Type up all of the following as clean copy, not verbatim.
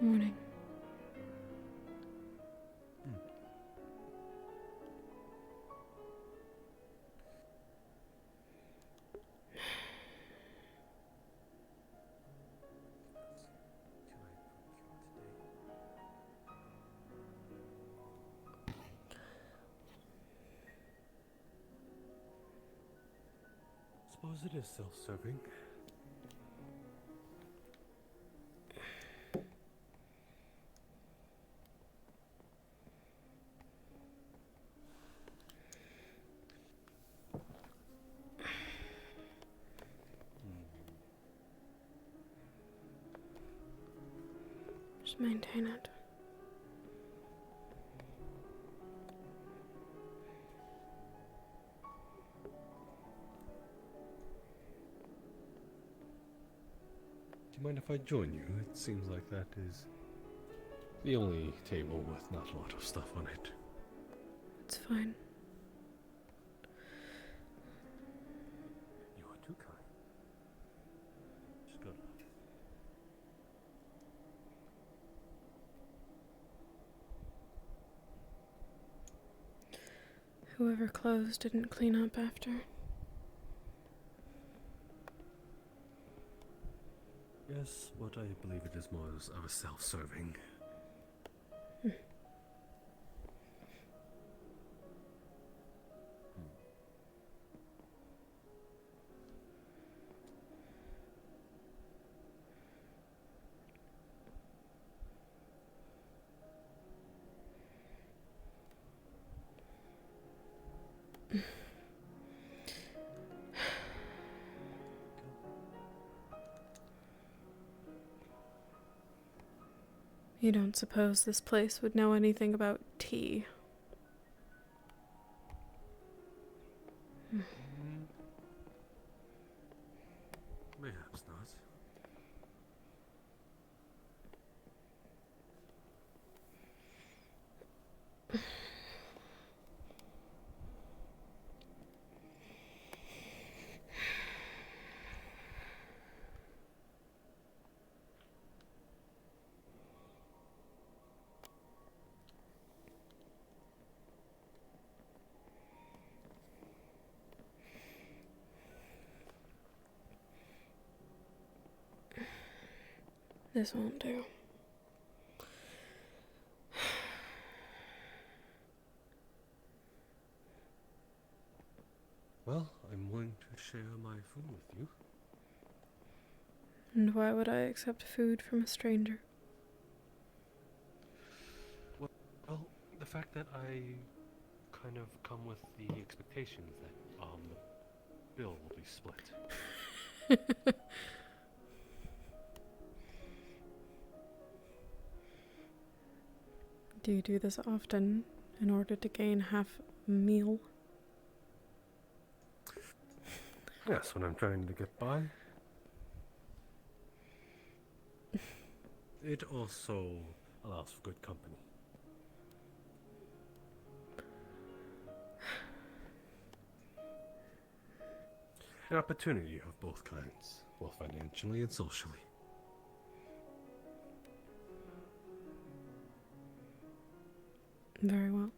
Morning. Suppose it is self-serving. Just maintain it. Do you mind if I join you? It seems like that is the only table with not a lot of stuff on it. It's fine. You are too kind. Just go now. Whoever closed didn't clean up after. Yes, what I believe it is more of a self-serving. You don't suppose this place would know anything about tea? Perhaps not. This won't do. Well, I'm willing to share my food with you. And why would I accept food from a stranger? Well, the fact that I kind of come with the expectations that the bill will be split. Do you do this often in order to gain half a meal? Yes, when I'm trying to get by. It also allows for good company. An opportunity of both kinds, both financially and socially. Very well.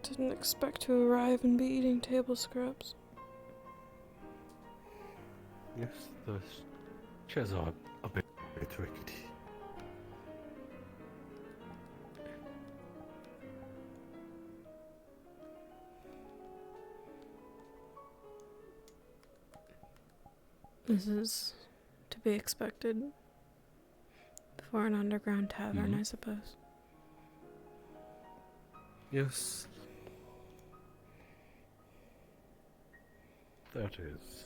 Didn't expect to arrive and be eating table scraps. Yes, the chairs are a bit rickety. This is to be expected for an underground tavern, I suppose. Yes. That is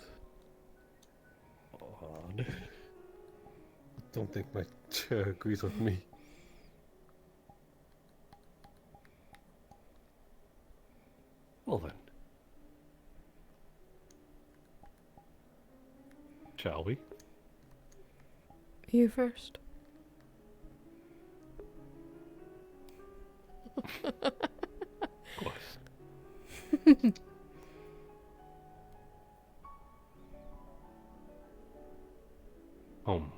odd. Don't think my chair agrees with me. Well then. Shall we? You first. Of course. Home.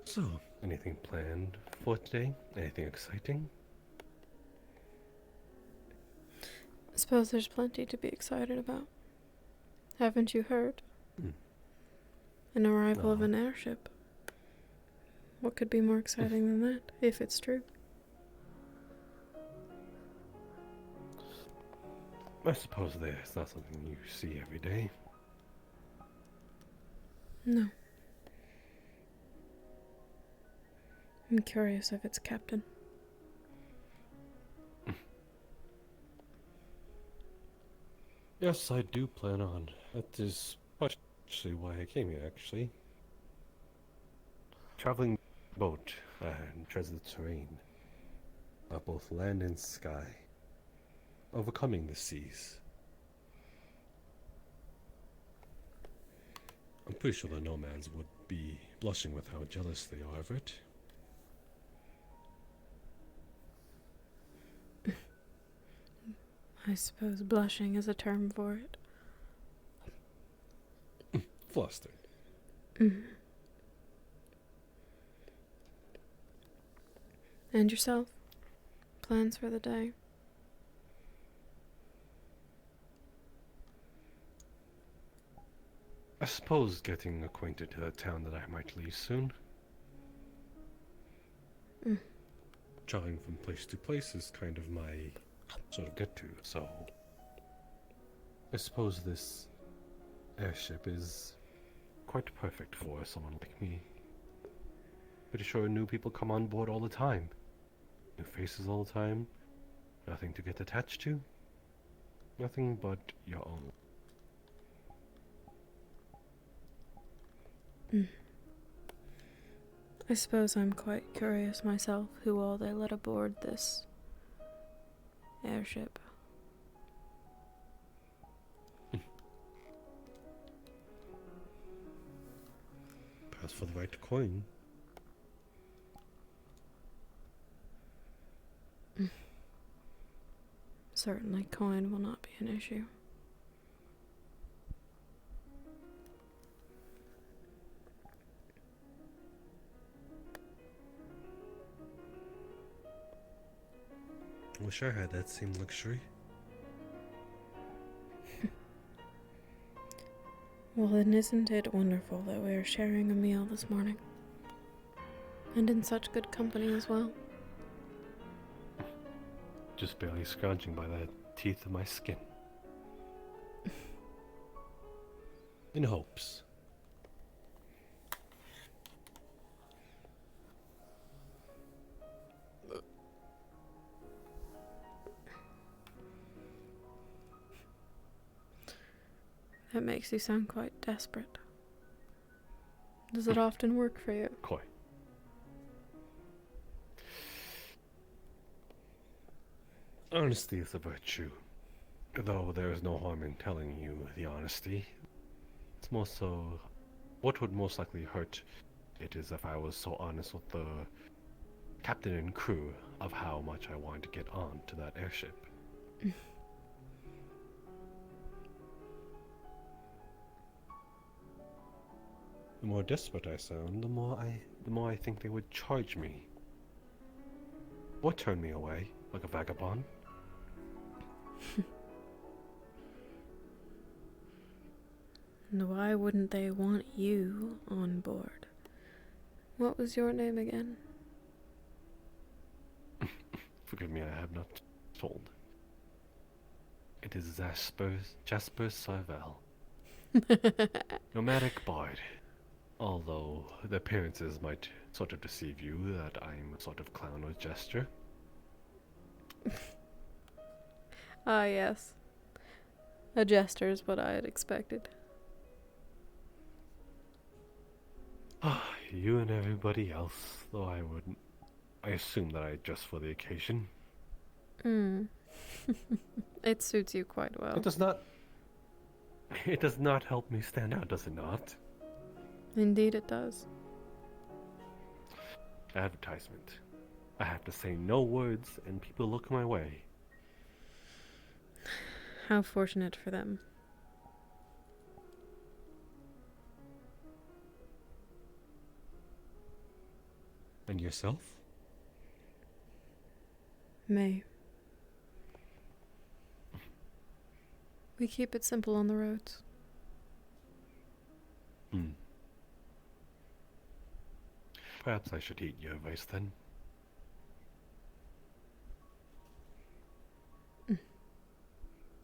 So, anything planned for today? Anything exciting? I suppose there's plenty to be excited about. Haven't you heard? An arrival of an airship. What could be more exciting than that, if it's true? I suppose it's not something you see every day. No. I'm curious of its captain. Yes, I do plan on. That is partially why I came here, actually. Traveling boat and treads the terrain of both land and sky, overcoming the seas. I'm pretty sure the nomads would be blushing with how jealous they are of it. I suppose blushing is a term for it. Flustered. And yourself? Plans for the day? I suppose getting acquainted to the town that I might leave soon. Traveling from place to place is kind of my sort of get-to, so I suppose this airship is quite perfect for someone like me. Pretty sure new people come on board all the time. New faces all the time. Nothing to get attached to. Nothing but your own. I suppose I'm quite curious myself who all they let aboard this airship. Perhaps for the right coin. Certainly coin will not be an issue. Wish I had that same luxury. Well, then isn't it wonderful that we are sharing a meal this morning? And in such good company as well. Just barely scratching by the teeth of my skin. In hopes. That makes you sound quite desperate. Does it often work for you? Quite. Honesty is a virtue, though there is no harm in telling you the honesty. It's more so, what would most likely hurt it is if I was so honest with the captain and crew of how much I wanted to get on to that airship. The more desperate I sound, the more I think they would charge me. Or turn me away, like a vagabond. And why wouldn't they want you on board? What was your name again? Forgive me, I have not told. It is Jasper Sarvel, nomadic bard. Although the appearances might sort of deceive you that I'm a sort of clown with gesture. Ah, yes. A jester is what I had expected. You and everybody else, though I wouldn't. I assume that I dress for the occasion. It suits you quite well. It does not. It does not help me stand out, does it not? Indeed it does. Advertisement. I have to say no words and people look my way. How fortunate for them. And yourself? May. We keep it simple on the roads. Perhaps I should heed your advice then.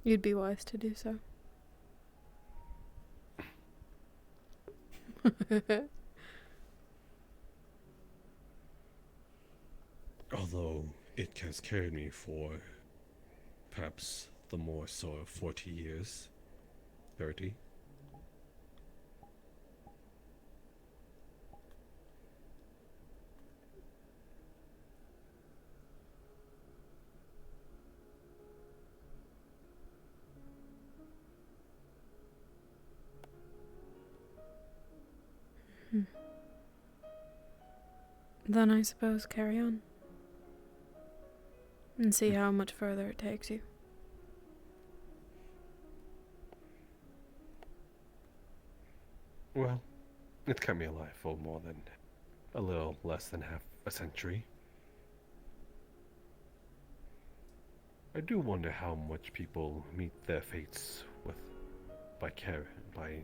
You'd be wise to do so. Although it has carried me for perhaps the more so of 40 years. 30. Then I suppose carry on. And see how much further it takes you. Well, it's kept me alive for more than a little less than half a century. I do wonder how much people meet their fates with by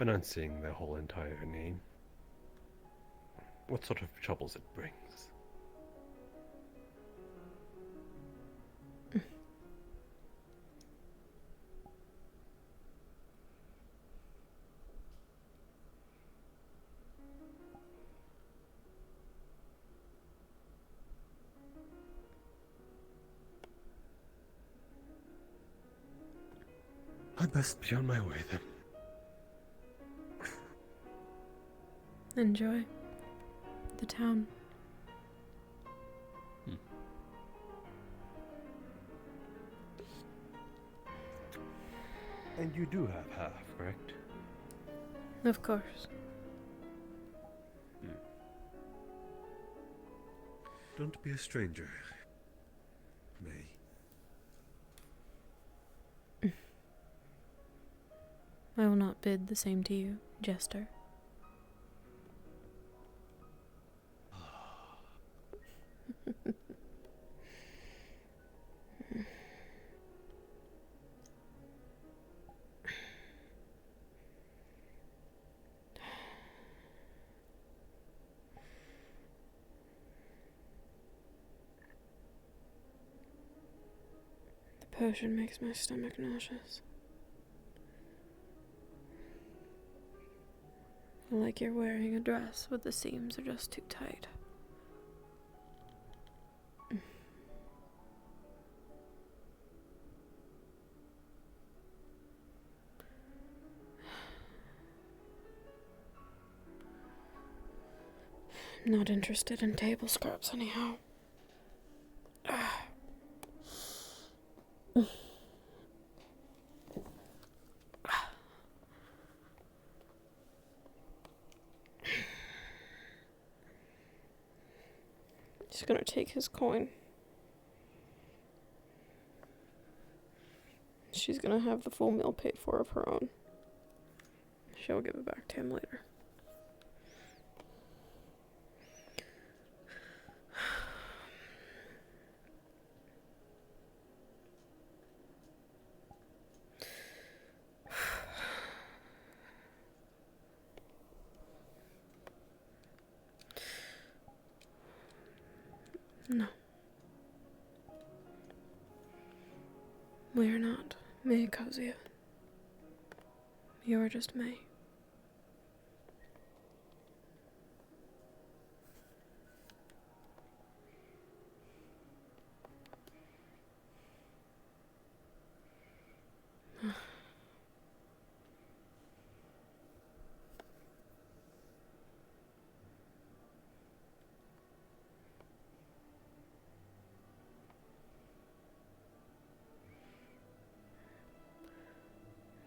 enunciating their whole entire name. What sort of troubles it brings. I best be on my way then. Enjoy the town. And you do have half, correct? Of course. Don't be a stranger, May. I will not bid the same to you, Jester. The potion makes my stomach nauseous. Like you're wearing a dress, but the seams are just too tight. Not interested in table scraps anyhow. She's gonna take his coin. She's gonna have the full meal paid for of her own. She'll give it back to him later. No. We are not May Kozia. You are just May.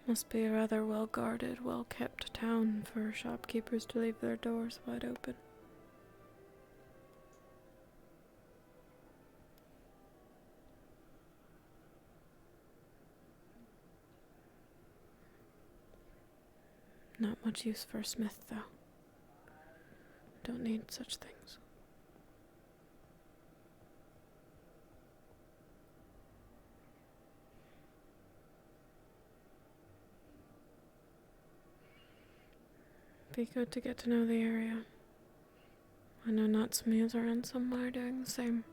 Must be a rather well-guarded, well-kept town for shopkeepers to leave their doors wide open. Not much use for a smith, though. Don't need such things. Be good to get to know the area. I know Natsumi is around somewhere doing the same.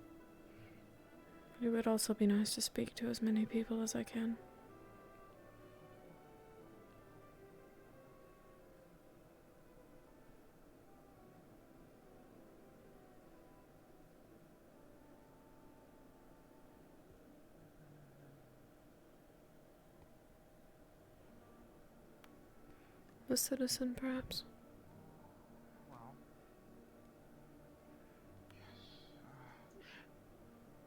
It would also be nice to speak to as many people as I can. A citizen, perhaps? Well,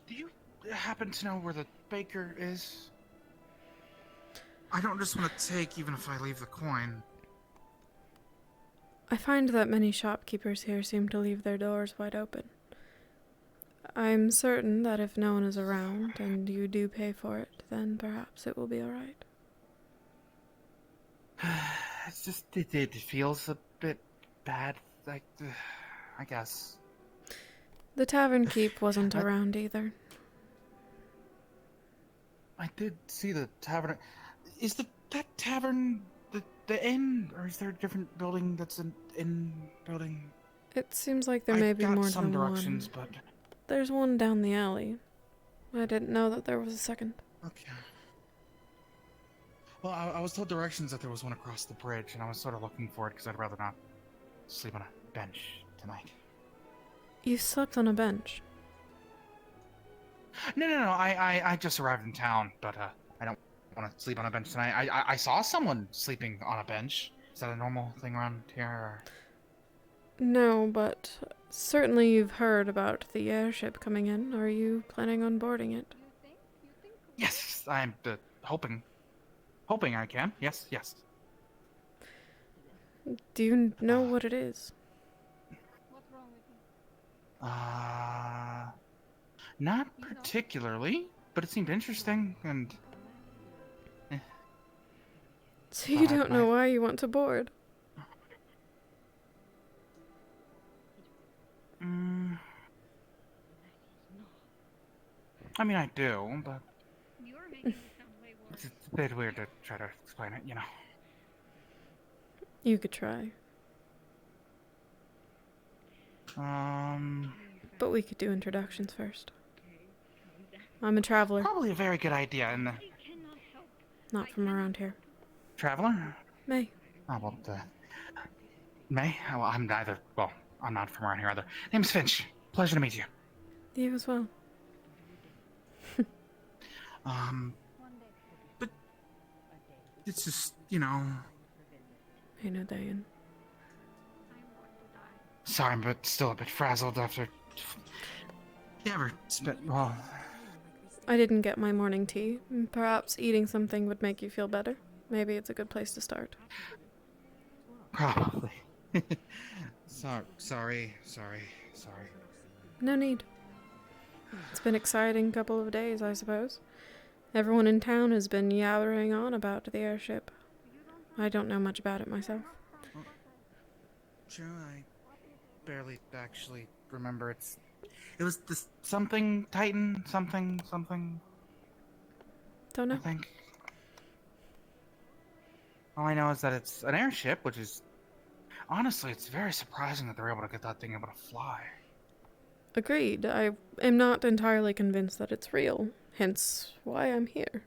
do you happen to know where the baker is? I don't just want to take even if I leave the coin. I find that many shopkeepers here seem to leave their doors wide open. I'm certain that if no one is around and you do pay for it, then perhaps it will be alright. It's just, it feels a bit bad, like, I guess. The tavern keep wasn't around either. I did see the tavern. Is that tavern the inn, or is there a different building that's an inn building? It seems like there may be more some than directions, one. but There's one down the alley. I didn't know that there was a second. okay. Well, I was told directions that there was one across the bridge, and I was sort of looking for it because I'd rather not sleep on a bench tonight. You slept on a bench. No. I just arrived in town, but I don't want to sleep on a bench tonight. I saw someone sleeping on a bench. Is that a normal thing around here? Or? No, but certainly you've heard about the airship coming in. Are you planning on boarding it? Yes, I'm hoping I can. Yes. Do you know what it is? Not particularly, but it seemed interesting, and... So you don't know why you want to board? I mean, I do, but... It's a bit weird to try to explain it, you know. You could try. But we could do introductions first. I'm a traveler. Probably a very good idea, and Not from around here. Traveler? May. Oh, well, May? Well, I'm neither. Well, I'm not from around here either. Name's Finch. Pleasure to meet you. You as well. But it's just, you know... Hey, no, Diane. Sorry, but still a bit frazzled after... You ever spent... Well... I didn't get my morning tea. Perhaps eating something would make you feel better. Maybe it's a good place to start. Probably. Sorry. No need. It's been an exciting couple of days, I suppose. Everyone in town has been yabbering on about the airship. I don't know much about it myself. True, I barely actually remember it was this something Titan, something. Don't know. I think. All I know is that it's an airship, which is... Honestly, it's very surprising that they're able to get that thing able to fly. Agreed. I am not entirely convinced that it's real, hence why I'm here.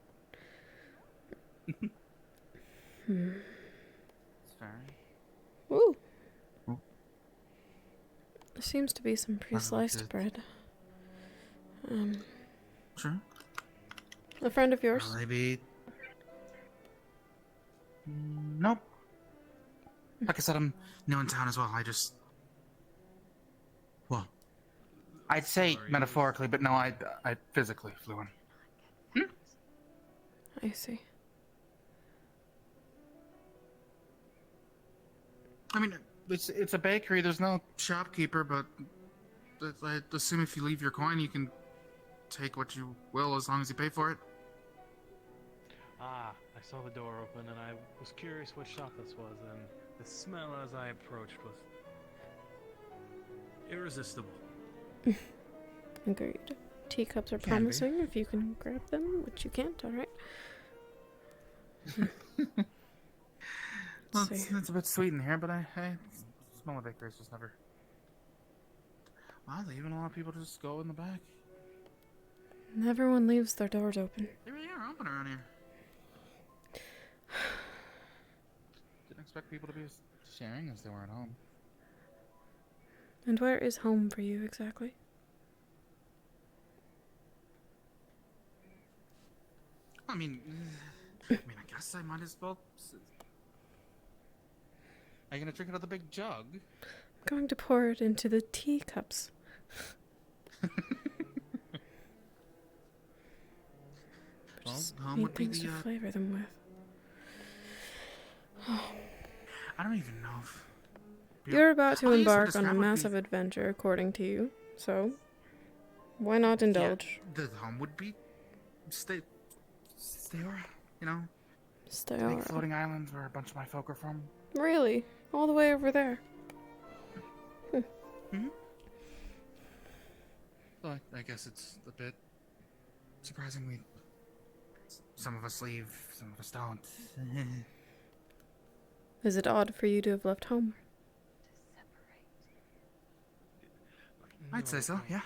It's fair. Ooh. Ooh. There seems to be some pre-sliced good. bread. Sure. A friend of yours? Well, maybe. Nope. Like I said, I'm new in town as well. Well, I'd say metaphorically, but no, I physically flew in. I see. I mean, it's a bakery. There's no shopkeeper, but I assume if you leave your coin, you can take what you will as long as you pay for it. Ah, I saw the door open and I was curious what shop this was, and the smell as I approached was irresistible. Agreed. Teacups are Can be. promising if you can grab them, which you can't, alright? Well, See. it's a bit sweet in here, but I smell of bakeries just never. Wow, even a lot of people just go in the back. Everyone leaves their doors open. They really are open around here. Didn't expect people to be as sharing as they were at home. And where is home for you exactly? I mean, I guess I might as well. Are you gonna drink it out of the big jug? I'm going to pour it into the teacups. Well, Just home need would be things the. to flavor them with. I don't even know if. You're about to I'll use the embark on a describe would be- massive adventure, according to you. So, why not indulge? Yeah, the home would be. Stay where, you know, Stay big alright. floating island where a bunch of my folk are from. Really? All the way over there? So I guess it's a bit surprisingly. Some of us leave, some of us don't. Is it odd for you to have left home? I'd say so, yeah.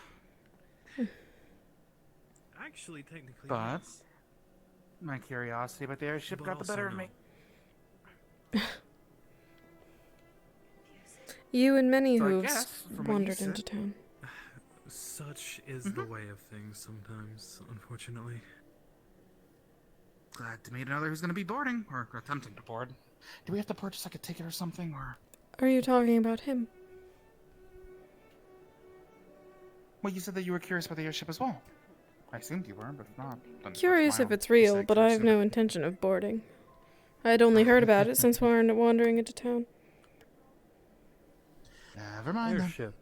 Actually, technically, But- yes. My curiosity about the airship But got the also better of no. me. You and many So I hooves guess, from what you wandered said- into town. Such is the way of things sometimes, unfortunately. Glad to meet another who's gonna be boarding, or attempting to board. Do we have to purchase like a ticket or something, or? Are you talking about him? Well, you said that you were curious about the airship as well. I assumed you were, but if not, then Curious that's if my it's real, mistake but for I have assuming. no intention of boarding. I had only heard about it since we're wandering into town. Never mind then. Airship.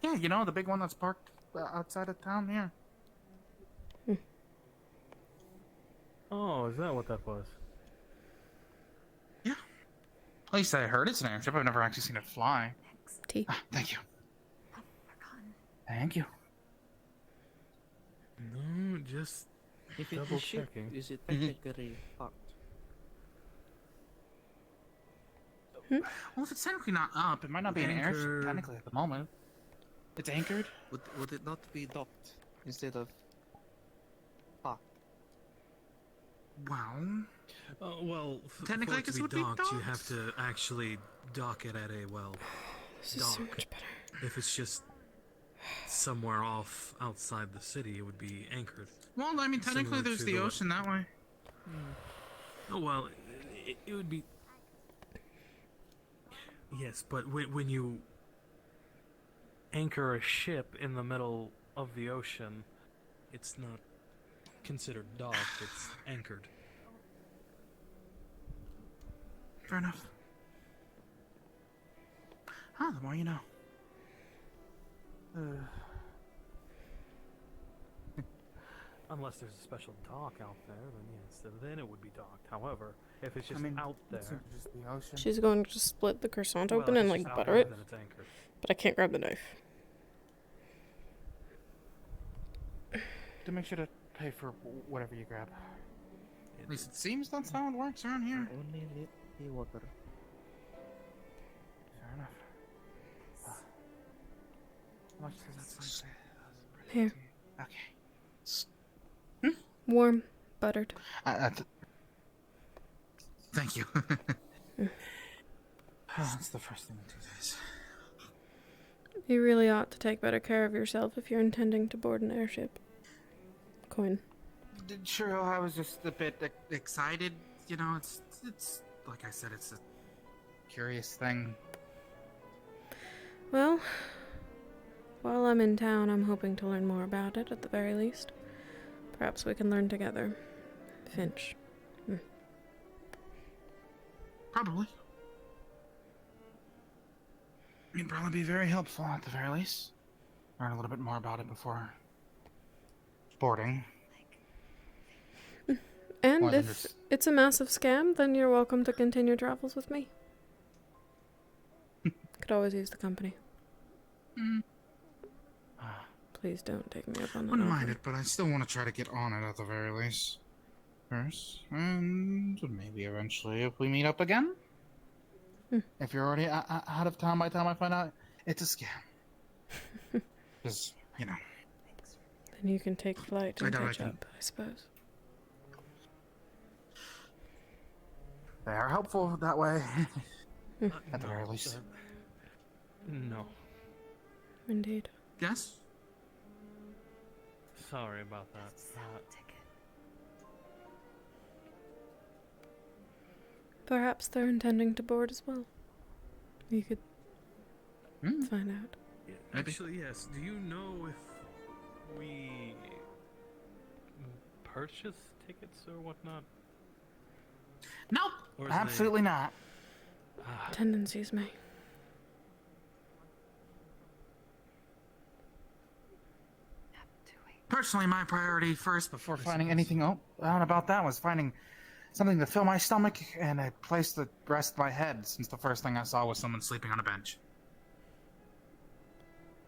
Yeah, you know, the big one that's parked outside of town here. Oh, is that what that was? Yeah. At least I heard it's an airship. I've never actually seen it fly. Tea. Ah, thank you. Thank you. No, just If it double is ship, checking. is it technically parked? Well, if it's technically not up, it might not be an airship Anchor. technically at the moment. It's anchored? Would it not be docked instead of parked? Well, Well, Technically, I for it guess to it would be be docked, you docked. have to actually dock it at a, well, This is so dock. much better. If it's just somewhere off outside the city, it would be anchored. well, I mean, technically Similar there's to the the- ocean that way. Oh, well, it would be... Yes, but when you anchor a ship in the middle of the ocean, it's not considered docked, it's anchored. Fair enough. Huh, the more you know. Unless there's a special dock out there, then yes, then it would be docked. However, if it's just I mean, out there... it's just the ocean. She's going to split the croissant well, open if and it's like just out butter there, it, then it's anchored. but I can't grab the knife. To make sure to pay for whatever you grab. At least it seems that's how it works around here. Only let the water. Fair enough. How much does that say? Here. Okay. Warm buttered. Thank you. That's the first thing in 2 days. You really ought to take better care of yourself if you're intending to board an airship. Coin. Sure, I was just a bit excited. You know, it's like I said, it's a curious thing. Well, while I'm in town, I'm hoping to learn more about it, at the very least. Perhaps we can learn together. Finch. Probably. It'd probably be very helpful at the very least. Learn a little bit more about it before boarding. And More than if just- it's a massive scam, then you're welcome to continue travels with me. Could always use the company. Please don't take me up on that Wouldn't offer. mind it, but I still want to try to get on it at the very least. First, and maybe eventually if we meet up again. If you're already out of town by the time I find out it's a scam. Because, you know. Then you can take flight I and doubt I catch can- up, I suppose. They are helpful that way. At the very least. No. Indeed. Yes? Sorry about that. Perhaps they're intending to board as well. You could find out. Yeah, Maybe. actually, yes. Do you know if we purchase tickets or whatnot? Nope. Or is Absolutely not. Tendencies may. Personally, my priority first before finding anything out about that was finding something to fill my stomach and a place to rest my head, since the first thing I saw was someone sleeping on a bench.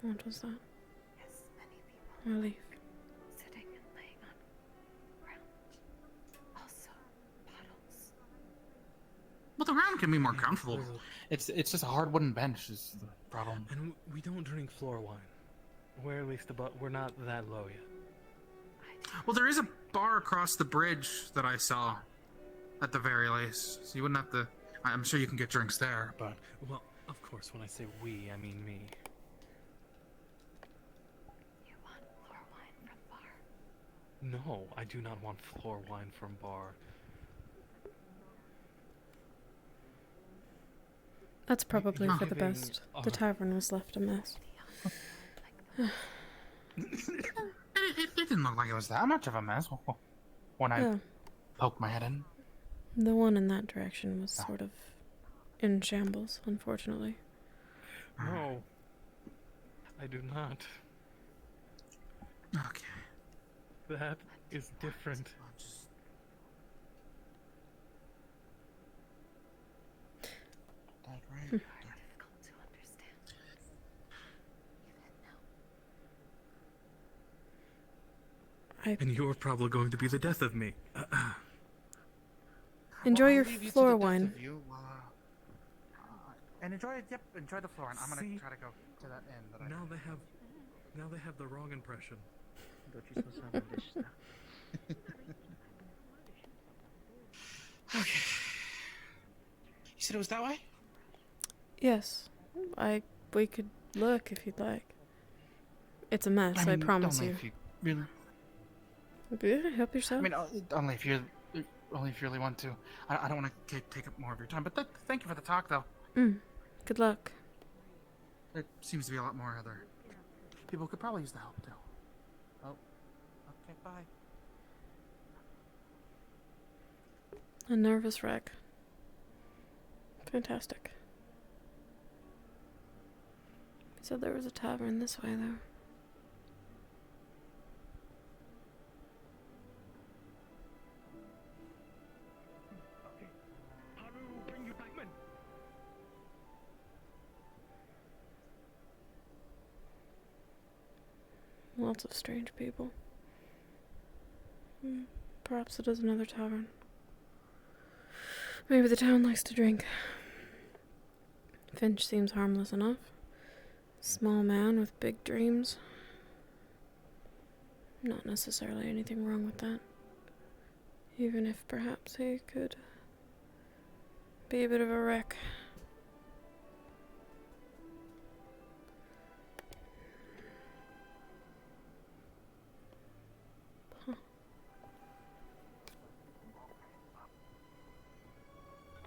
What was that? Yes, many people Relief. sitting and laying on ground. Also, puddles. Well, the ground can be more comfortable. There's It's just a hard wooden bench is the problem. And we don't drink floor wine. We're at least we're not that low yet. Well, there is a bar across the bridge that I saw, at the very least. So you wouldn't have to. I'm sure you can get drinks there, but Well, of course, when I say we, I mean me. You want floor wine from bar? No, I do not want floor wine from bar. That's probably for the giving best. our- The tavern was left a mess. it didn't look like it was that much of a mess when I Yeah, poked my head in. the one in that direction was sort of in shambles, unfortunately. No, I do not. Okay. That is different. I'll just... That right? Difficult to understand. Even now. And you're probably going to be the death of me. Enjoy Well, your I'll leave you to floor the death wine. of you while, and enjoy the floor wine. I'm gonna See? try to go to that inn that I. Now they have the wrong impression. Don't you supposed to have ambitious now? Okay. You said it was that way? Yes, we could look if you'd like. It's a mess, I promise only you. if you really. Yeah, help yourself. I mean, only if you really want to. I don't want to take up more of your time, but thank you for the talk, though. Good luck. There seems to be a lot more other people who could probably use the help too. Oh, okay, bye. A nervous wreck. Fantastic. He said there was a tavern this way, though. Bring you back, man. Lots of strange people. Perhaps it is another tavern. Maybe the town likes to drink. Finch seems harmless enough. Small man with big dreams. Not necessarily anything wrong with that. Even if perhaps he could be a bit of a wreck.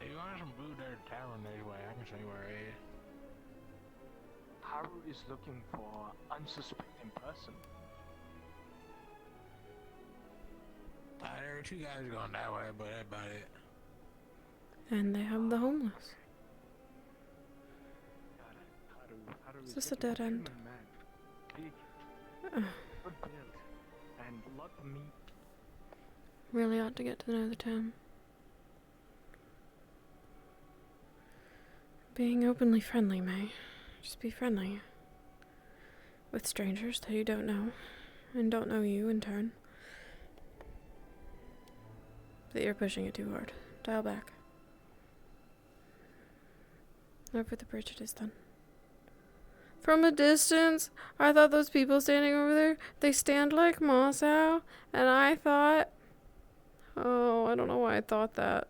If you want some food there at the tavern anyway, I can show you where it is. Haru is looking for unsuspecting person. There are two guys going that way, but that's about it. And they have the homeless. Haru Is this a dead end? Big, Ugh. good build, and lot of meat. Really ought to get to know the town. Being openly friendly, May. Just be friendly. With strangers that you don't know, and don't know you in turn. But you're pushing it too hard. Dial back. Over the bridge it is then. From a distance, I thought those people standing over there, they stand like moss owl, and I thought... Oh, I don't know why I thought that.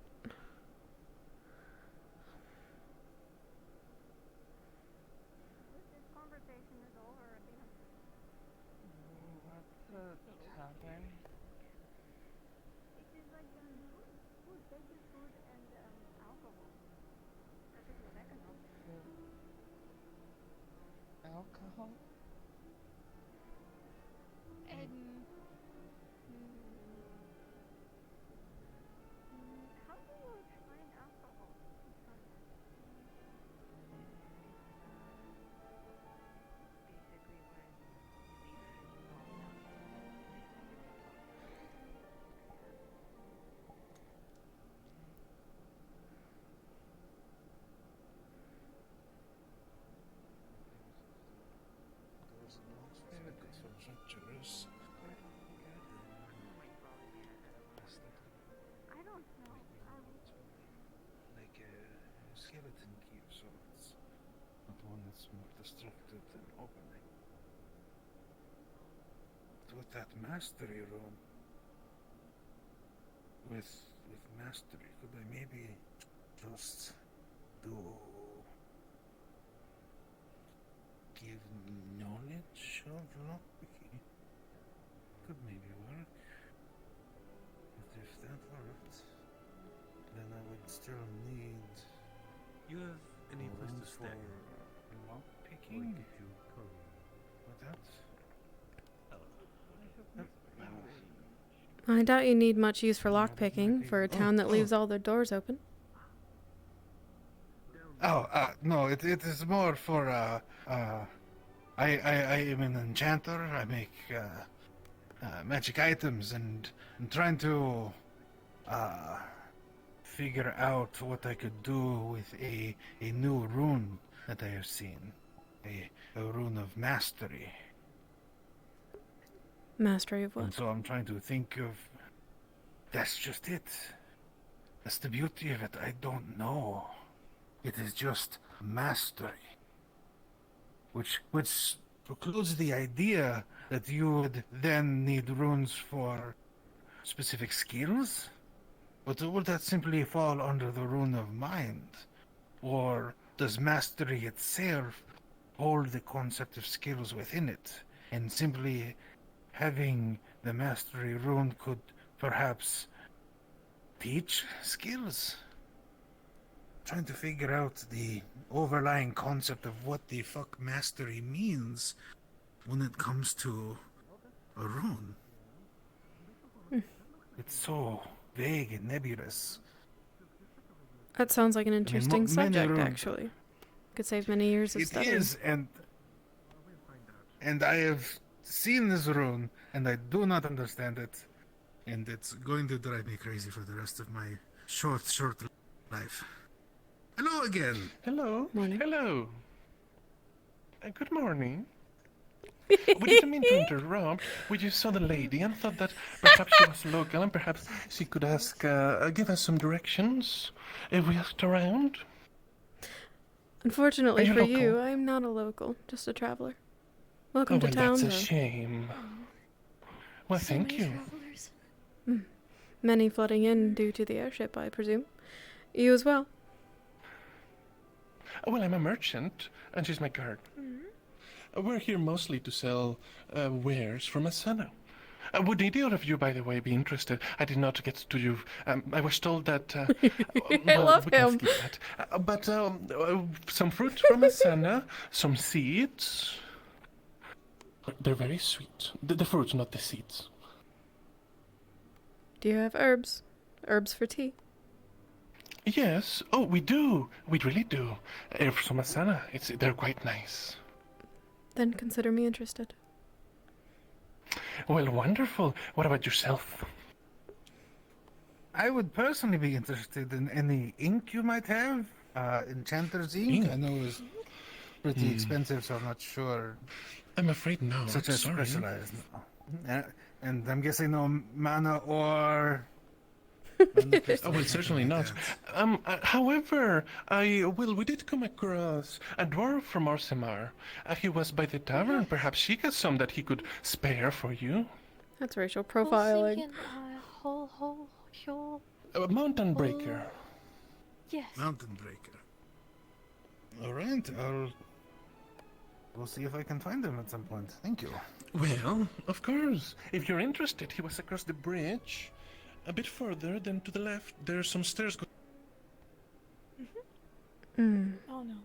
Alcohol? How do you explain alcohol? Basically, when you leave all I don't know. Like a skeleton key, so it's not one that's more destructive than opening. But with that mastery room, with mastery, could I maybe just do give knowledge of lockpicking? Could maybe work. But if that worked, then I would still need You have any place room to for stay? lockpicking. Did you come? With that? I doubt you need much use for lockpicking for a town that leaves all their doors open. Oh, no, it is more for, I am an enchanter. I make, magic items, and I'm trying to, figure out what I could do with a new rune that I have seen. A rune of mastery. Mastery of And what? so I'm trying to think of... That's just it. That's the beauty of it. I don't know. It is just mastery. Which precludes the idea that you would then need runes for specific skills? But would that simply fall under the rune of mind? Or does mastery itself hold the concept of skills within it, and simply having the mastery rune could perhaps teach skills? Trying to figure out the overlying concept of what the fuck mastery means when it comes to a rune. It's so vague and nebulous. That sounds like an interesting many subject, runes- actually. Could save many years of It studying. is, and I have seen this rune, and I do not understand it, and it's going to drive me crazy for the rest of my short life. Hello again. Hello. Morning. Hello. Good morning. We didn't mean to interrupt. We just saw the lady and thought that perhaps she was local and perhaps she could ask, give us some directions if we asked around. Unfortunately Are you for you, local? I'm not a local, just a traveler. Welcome Oh, to well, town, that's a though. shame. Well, So thank many you. travelers. Many flooding in due to the airship, I presume. You as well? Well, I'm a merchant, and she's my guard. We're here mostly to sell wares from Asana. Would either of you, by the way, be interested? I did not get to you. I was told that. I love we can him. skip that. But some fruit from Asana, some seeds. They're very sweet. The fruits, not the seeds. Do you have herbs? Herbs for tea? Yes. Oh, we do. We really do. Herbs from Asana. They're quite nice. Then consider me interested. Well, wonderful. What about yourself? I would personally be interested in any ink you might have. Enchanter's ink. I know it's pretty expensive, so I'm not sure. I'm afraid no. Such as Sorry. specialized. And I'm guessing no mana or. Oh, well, certainly not. However, we did come across a dwarf from Orsimar. He was by the tavern. Perhaps she has some that he could spare for you. That's racial I was profiling. thinking, A mountain breaker. yes. Mountain breaker. All right, we'll see if I can find him at some point. Thank you. Well, of course. If you're interested, he was across the bridge. A bit further, then to the left, there's some stairs. Oh no.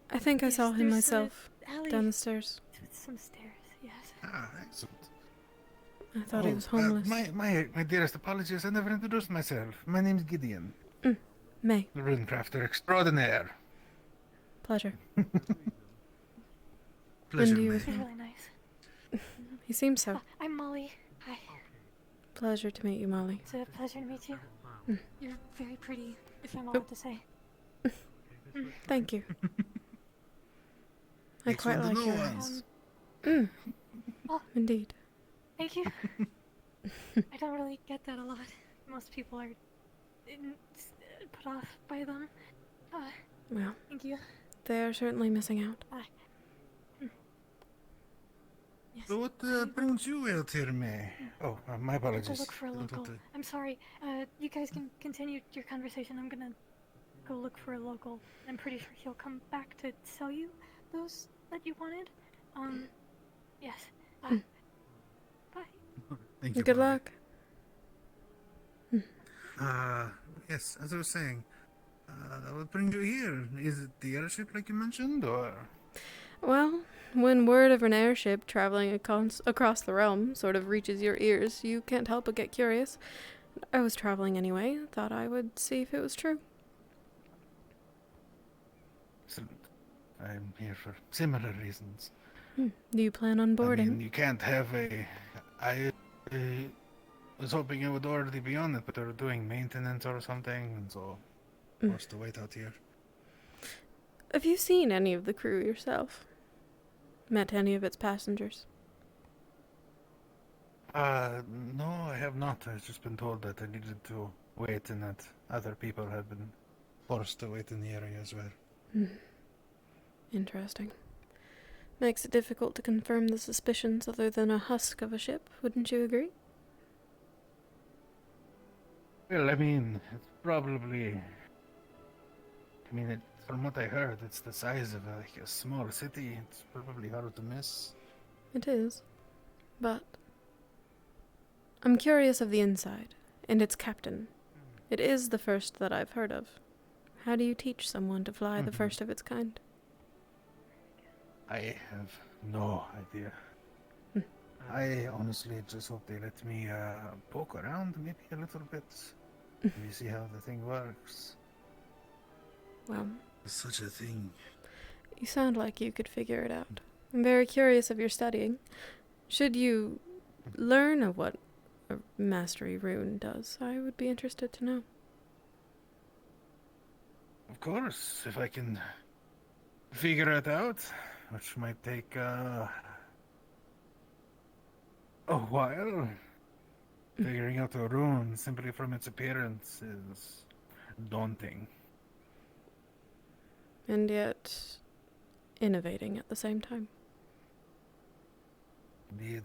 I think I Yes, saw him there's a myself alley down the stairs. with some stairs. Yes. Ah, excellent. I thought he was homeless. My dearest apologies, I never introduced myself. My name's Gideon, May. the runecrafter extraordinaire. Pleasure. Pleasure, you May. as He's well. really nice. He seems so. I'm Molly. Hi. Pleasure to meet you, Molly. It's a pleasure to meet you. You're very pretty, if I'm Oh. allowed to say. Thank you. I quite Excellent like to your know eyes. us. Indeed. Thank you. I don't really get that a lot. Most people are put off by them. Well, Thank you. they are certainly missing out. Yes. So what brings you out here, May? Oh, my I have apologies. to look for a Don't local. want to- I'm sorry. You guys can continue your conversation. I'm gonna go look for a local. I'm pretty sure he'll come back to sell you those that you wanted. Yes. Bye. Thank you. Good Molly. luck. Yes, as I was saying, what brings you here? Is it the airship like you mentioned, or? Well, when word of an airship traveling across the realm sort of reaches your ears, you can't help but get curious. I was traveling anyway. Thought I would see if it was true. Excellent. I'm here for similar reasons. Do you plan on I boarding? mean, you can't have a. I was hoping I would already be on it, but they're doing maintenance or something, and so forced to wait out here. Have you seen any of the crew yourself? Met any of its passengers? No, I have not. I've just been told that I needed to wait, and that other people have been forced to wait in the area as well. Interesting. Makes it difficult to confirm the suspicions other than a husk of a ship, wouldn't you agree? Well, I mean, it's probably. I mean, from what I heard, it's the size of a small city. It's probably hard to miss. It is. But I'm curious of the inside, and its captain. It is the first that I've heard of. How do you teach someone to fly the first of its kind? I have no idea. I honestly just hope they let me poke around maybe a little bit. Maybe see how the thing works. Well, Such a thing. you sound like you could figure it out. I'm very curious of your studying. Should you learn of what a mastery rune does, I would be interested to know. Of course, if I can figure it out, which might take a while. Figuring out a rune simply from its appearance is daunting. And yet innovating at the same time. Indeed.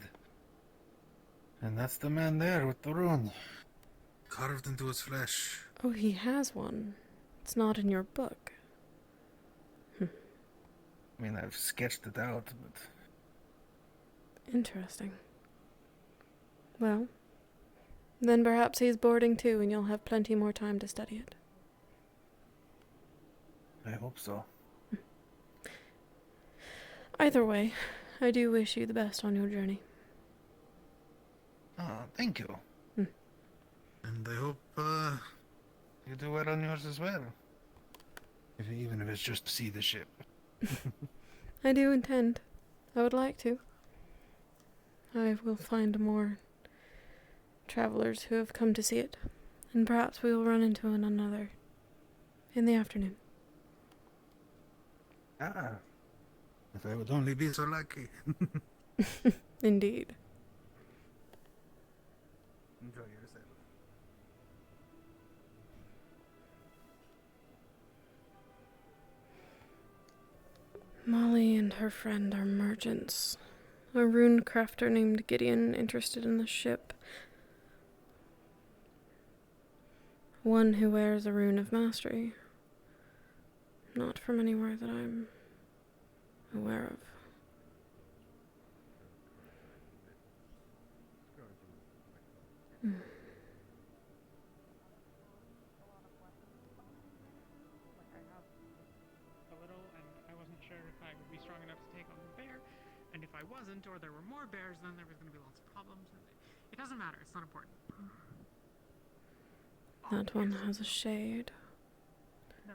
And that's the man there with the rune. Carved into his flesh. Oh, he has one. It's not in your book. I mean, I've sketched it out, but... Interesting. Well, then perhaps he's boarding too, and you'll have plenty more time to study it. I hope so. Either way, I do wish you the best on your journey. Oh, thank you. And I hope, you do well on yours as well. Even if it's just to see the ship. I do intend. I would like to. I will find more travelers who have come to see it, and perhaps we will run into one another in the afternoon. Ah. If I would only be so lucky. Indeed. Enjoy yourself. Molly and her friend are merchants. A runecrafter named Gideon interested in the ship. One who wears a rune of mastery. Not from anywhere that I'm aware of. A little, and I wasn't sure if I would be strong enough to take on the bear, and if I wasn't, or there were more bears, then there was going to be lots of problems. It doesn't matter, it's not important. That one has a shade. No,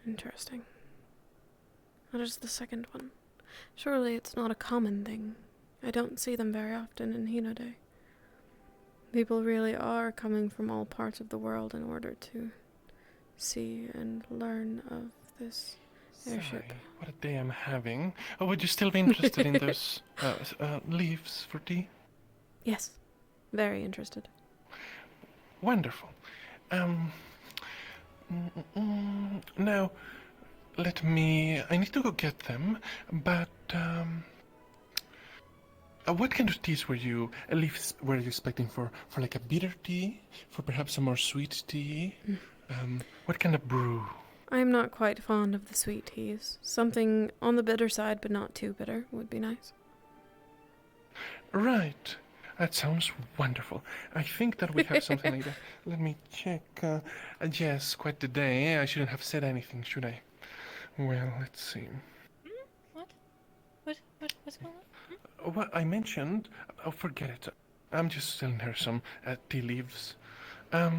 Interesting. What is the second one? Surely it's not a common thing. I don't see them very often in Hinode. People really are coming from all parts of the world in order to see and learn of this airship. Sigh, what a day I'm having. Oh, would you still be interested in those leaves for tea? Yes, very interested. Wonderful. Now, I need to go get them, but, what kind of teas leaves were you expecting for like a bitter tea? For perhaps a more sweet tea? What kind of brew? I'm not quite fond of the sweet teas. Something on the bitter side, but not too bitter, would be nice. Right. That sounds wonderful. I think that we have something like that. Let me check. Yes, quite the day. I shouldn't have said anything, should I? Well, let's see. What's going on? What I mentioned, forget it. I'm just selling her some tea leaves. Now,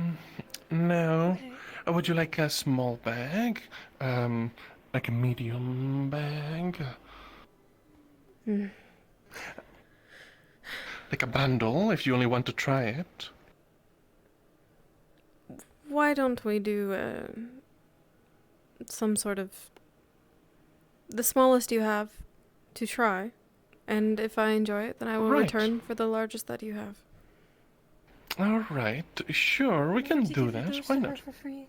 Okay. would you like a small bag? Like a medium bag? Like a bundle, if you only want to try it. Why don't we do some sort of... the smallest you have to try, and if I enjoy it, then I will Right. return for the largest that you have. All right, sure, we can Did you do give that. those Why to her not? for free?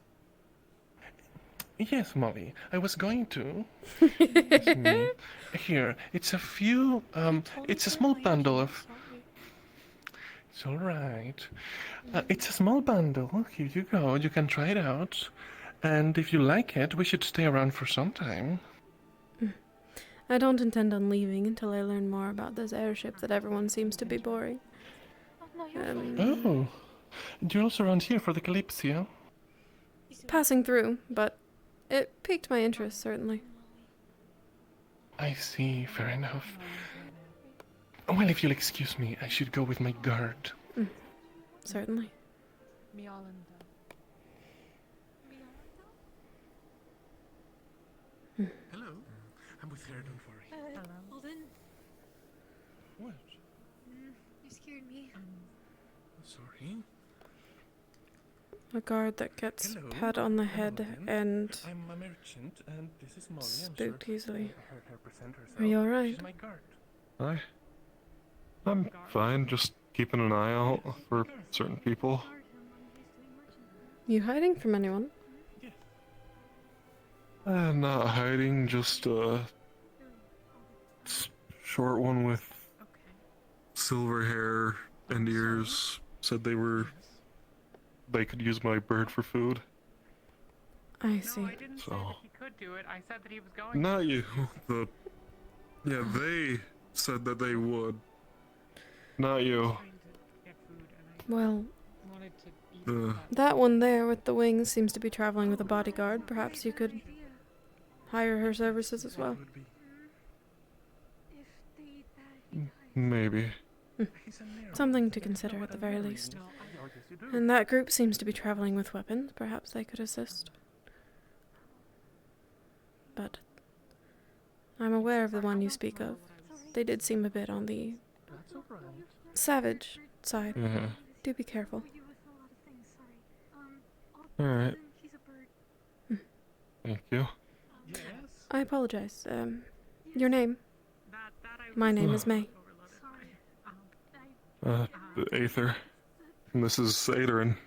Yes, Molly, I was going to. It's me. Here, it's a few. It's a small bundle of. It's all right. It's a small bundle. Here you go. You can try it out, and if you like it, we should stay around for some time. I don't intend on leaving until I learn more about this airship that everyone seems to be boring. Oh, no, you're fine. Oh, you're also around here for the Kalypsia? Passing through, but it piqued my interest, certainly. I see. Fair enough. Well, if you'll excuse me, I should go with my guard. Certainly. Hello. I'm with her. Don't worry. Alden, What? you scared me. Sorry. A guard that gets Hello, pat on the I'm head Alden. and I'm a merchant, and this is Molly. spooked easily. Her present herself. Are you alright? She's my guard. Hi. I'm fine, just keeping an eye out for certain people. You hiding from anyone? Yes. Not hiding, just short one with Okay. silver hair and ears, said they could use my bird for food. I see. No, I didn't say So- that he could do it. I said that he was going Not to. you. They said that they would. Not you. Trying to get food, and Well, I wanted to eat The- it, that one there with the wings seems to be traveling with a bodyguard. Perhaps you could hire her services as well. If they eat that, Maybe. Something to consider at the very least. No, I And that group seems to be traveling with weapons. Perhaps they could assist. But I'm aware of the one you speak of. They did seem a bit on the That's alright. savage side. Yeah. Do be careful. you with a lot of things, sorry. Alright. He's a bird. Thank you. Yes. I apologize. Your name? that I My name was is May. overloaded. The Aether. And this is Aetherin.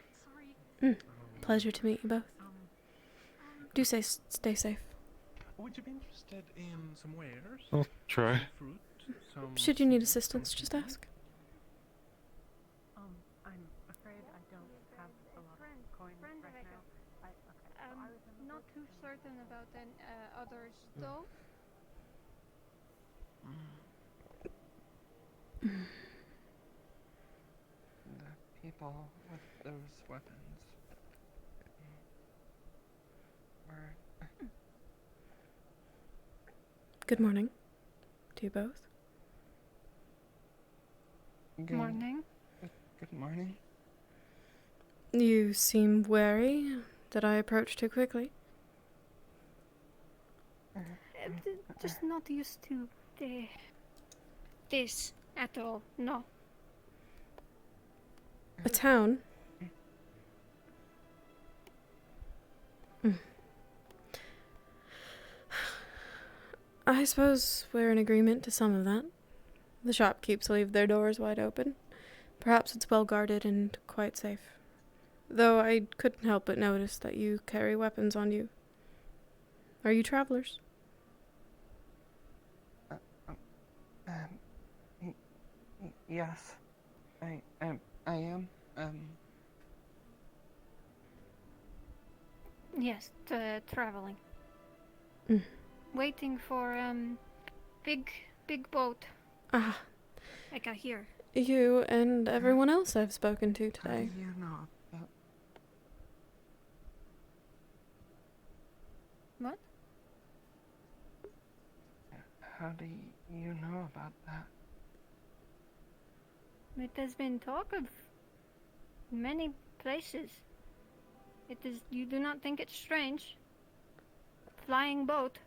Pleasure to meet you both. Do stay safe. Would you be interested in some wares? I'll try. Some fruit? Some Should you need assistance, just ask. I'm afraid I don't have a lot of coin right now. Not too certain about others, though. The people with those weapons were Good morning to you both. good Morning. Good morning. You seem wary. Did I approach too quickly? Just not used to this at all. No. A town? I suppose we're in agreement to some of that. The shopkeepers leave their doors wide open. Perhaps it's well guarded and quite safe. Though I couldn't help but notice that you carry weapons on you. Are you travelers? Yes, I am. Yes, traveling. Waiting for big boat. Ah, Like I hear. you and everyone else I've spoken to How today. do you know about? What? How do you know about that? It has been talk of many places. It is. You do not think it's strange? Flying boat.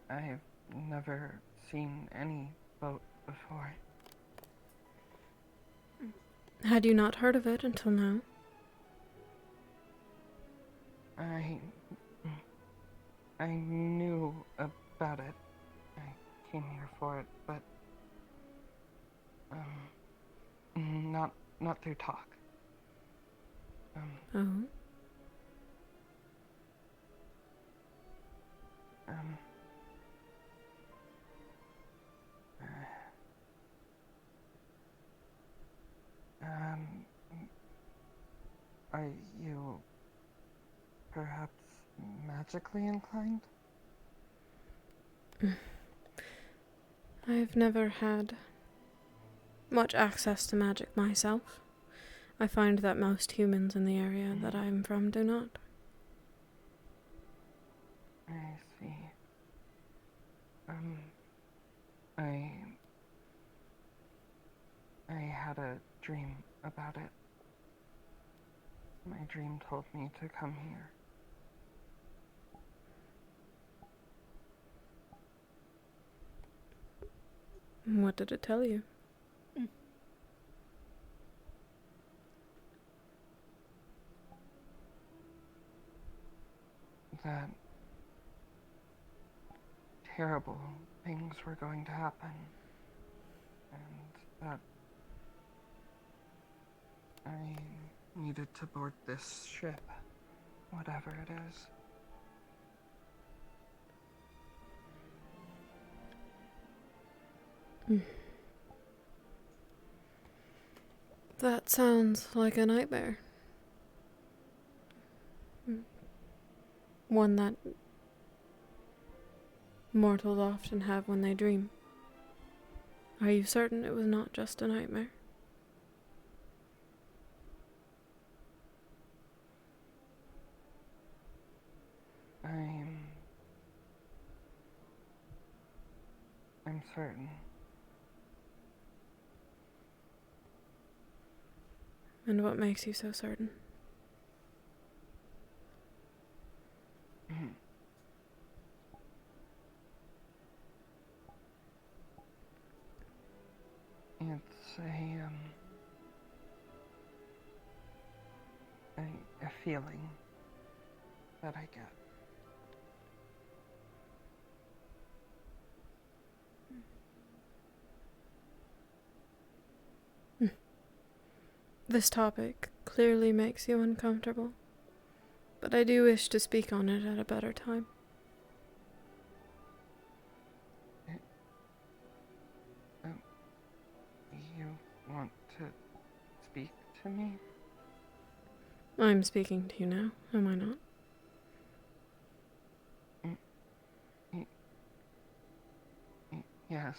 I've never seen any boat before. Had you not heard of it until now? I knew about it. I came here for it, but not through talk. Oh. Are you perhaps magically inclined? I've never had much access to magic myself. I find that most humans in the area that I'm from do not. I see. I had a dream about it. My dream told me to come here. What did it tell you? That terrible things were going to happen, and that I needed to board this ship whatever it is. That sounds like a nightmare. One that mortals often have when they dream. Are you certain it was not just a nightmare? I'm certain. And what makes you so certain? It's a feeling that I get. This topic clearly makes you uncomfortable, but I do wish to speak on it at a better time. You want to speak to me? I'm speaking to you now, am I not? Yes,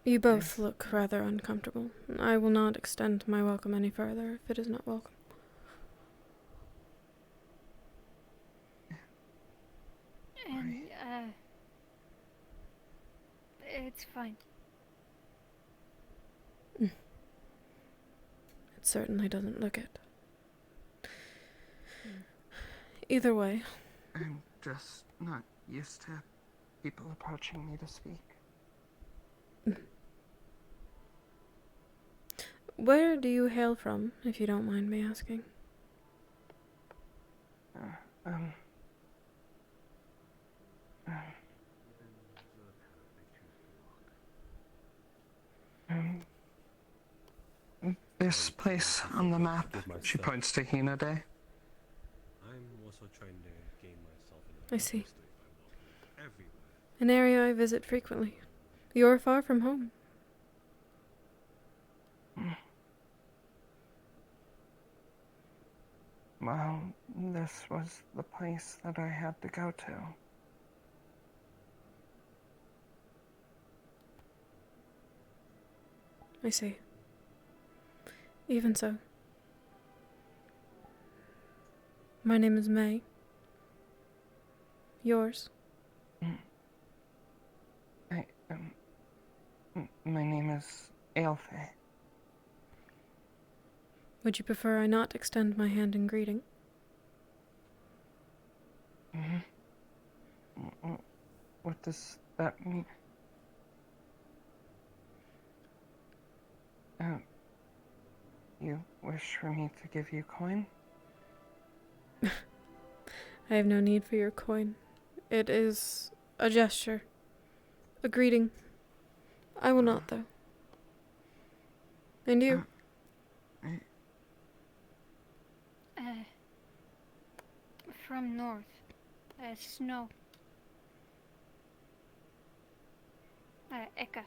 You both look rather uncomfortable. I will not extend my welcome any further if it is not welcome. And, it's fine. It certainly doesn't look it. Either way. I'm just not used to people approaching me to speak. Where do you hail from, if you don't mind me asking? This place on the map, she points to Hina Day. I'm also trying to gain myself I see. everywhere. An area I visit frequently. You're far from home. Well, this was the place that I had to go to. I see. Even so. My name is May. Yours? My name is Ailfe. Would you prefer I not extend my hand in greeting? What does that mean? You wish for me to give you coin? I have no need for your coin. It is a gesture. A greeting. I will not, though. And you? From north. Snow. Eka.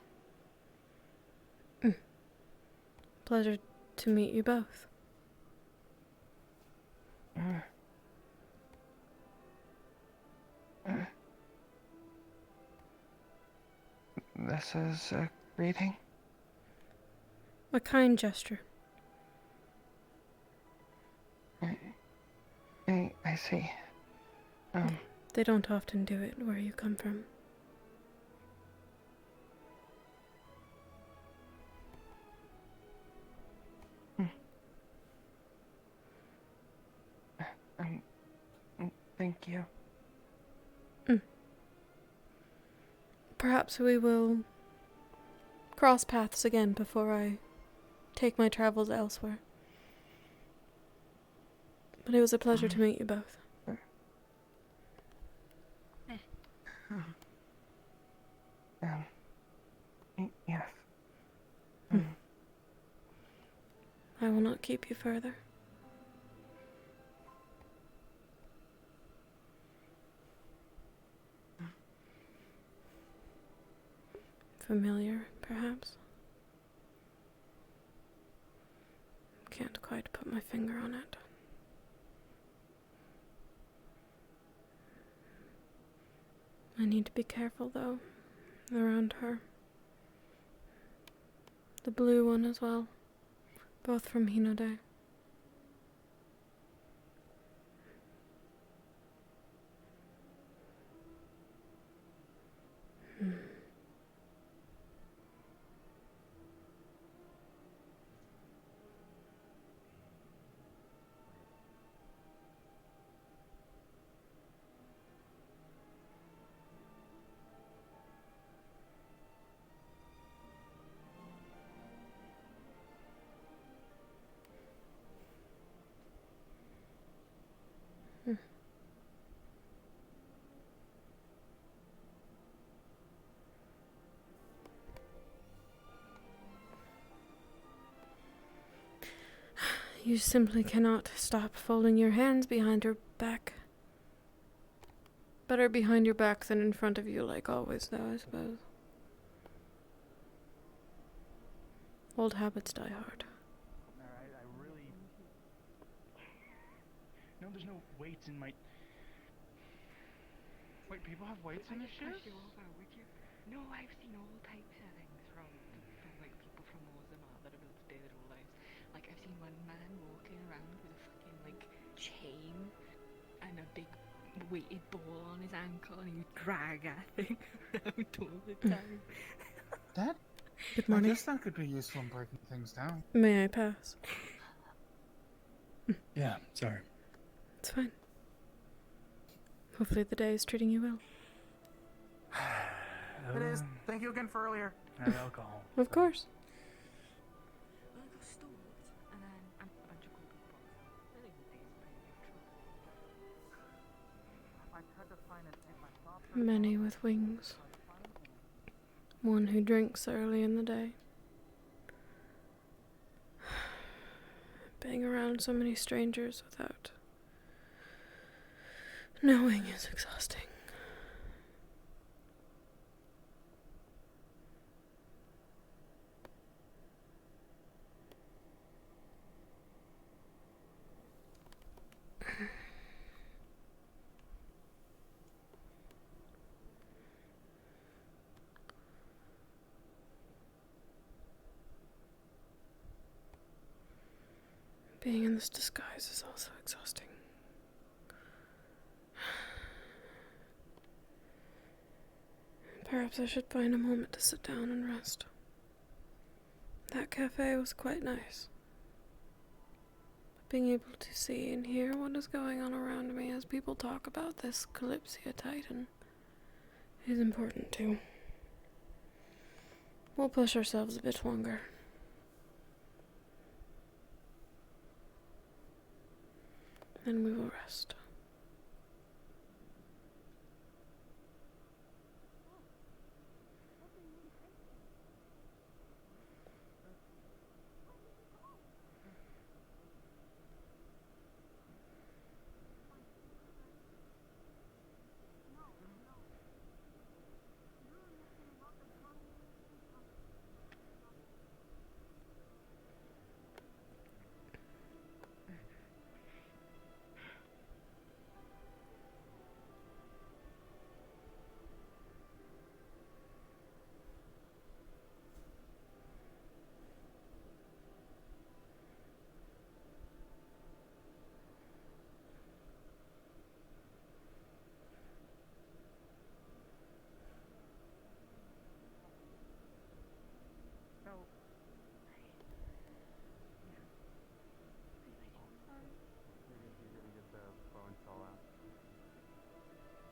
Pleasure to meet you both. This is a greeting? A kind gesture. I see. They don't often do it where you come from. Thank you. Perhaps we will cross paths again before I take my travels elsewhere. But it was a pleasure to meet you both. Yes. I will not keep you further. Familiar, perhaps? Can't quite put my finger on it. I need to be careful, though, around her. The blue one as well, both from Hinode. You simply cannot stop folding your hands behind your back. Better behind your back than in front of you, like always, though, I suppose. Old habits die hard. Alright, I really... No, there's no weights in my... Wait, people have weights in this ship? No, I've seen all types of things from like people from Ozama that are able to do their whole lives. Like I've seen one man walking around with a fucking like chain and a big weighted ball on his ankle, and he would drag that thing around all the time. That? Good I morning. guess that could be useful in breaking things down. May I pass? Yeah, sorry. It's fine. Hopefully the day is treating you well. It is. Thank you again for earlier. Alcohol. Of course. Well, I got stalked, and then a bunch of cool people. I think the day is pretty neutral. I tried to find it in my thought. Many with wings. One who drinks early in the day. Being around so many strangers without knowing is exhausting. Being in this disguise is also exhausting. Perhaps I should find a moment to sit down and rest. That cafe was quite nice. Being able to see and hear what is going on around me as people talk about this Kalypsia Titan is important too. We'll push ourselves a bit longer. Then we will rest.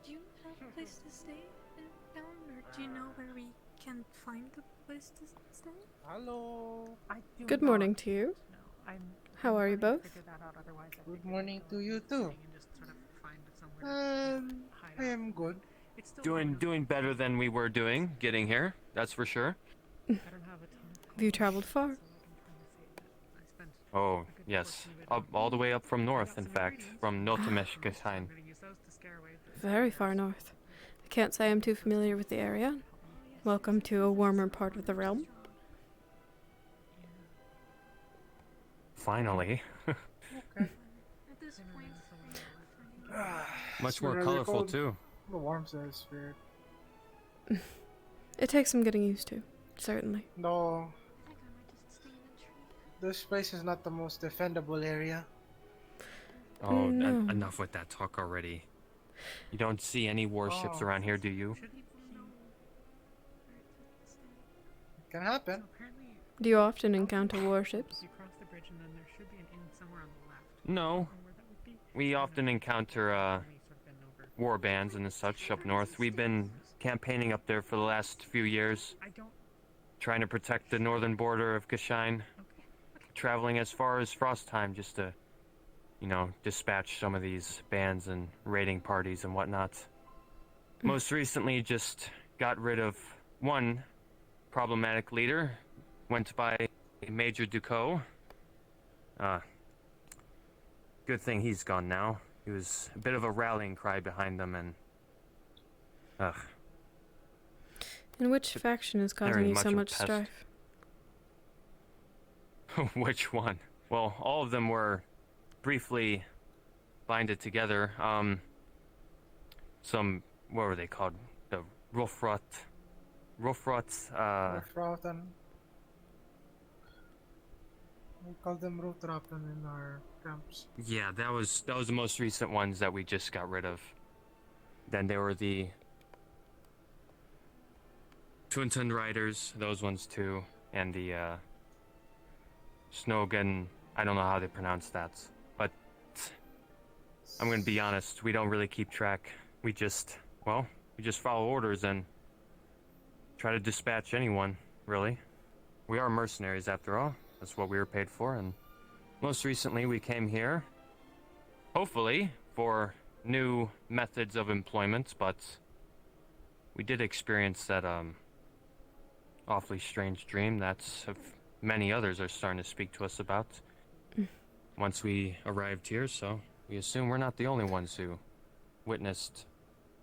Do you have a place to stay in town, or do you know where we can find a place to stay? Hello. Good morning to you. How are you both? Good morning to you too. I am good. It's still Doing better than we were doing getting here. That's for sure. I don't have a ton of Have you traveled far? so I can promise you that I spent Oh, a good yes. portion of it Up, on all the way up from I north, got in some fact. ingredients From from Notameshkasheim. I'm gonna use those to scare away the Very far north. I can't say I'm too familiar with the area. Welcome to a warmer part of the realm. Finally. Okay. At this point, Much It's more really colorful, cold. too. The warmth is weird. It takes some getting used to, certainly. I No, think I might just stay in the tree. this place is not the most defendable area. Oh, No. enough with that talk already. You don't see any warships Oh. around here, do you? Should people know It can happen. so apparently Do you often encounter warships? you cross the bridge and then there should be an inn somewhere on the left. No. Where that would be. We often encounter, Only sort of been over. war bands and such up north. We've been campaigning up there for the last few years, I don't trying to protect the northern border of Kashyne, okay. traveling as far as Frostheim just to, you know, dispatch some of these bands and raiding parties and whatnot. Most recently, just got rid of one problematic leader, went by Major Ducot. Good thing he's gone now. He was a bit of a rallying cry behind them, and And which faction is causing Very you so much a much pest. strife? which one? Well, all of them were briefly binded together. Some, what were they called? The Rufrot, Rotten. We call them Rotrappen in our camps. yeah, that was the most recent ones that we just got rid of. Then there were the Twinton Riders, those ones too, and the Snogan, I don't know how they pronounce that, but I'm gonna be honest, we don't really keep track. We just follow orders and try to dispatch anyone, really. We are mercenaries after all. That's what we were paid for, and most recently we came here, hopefully, for new methods of employment, but we did experience that awfully strange dream that many others are starting to speak to us about once we arrived here, so we assume we're not the only ones who witnessed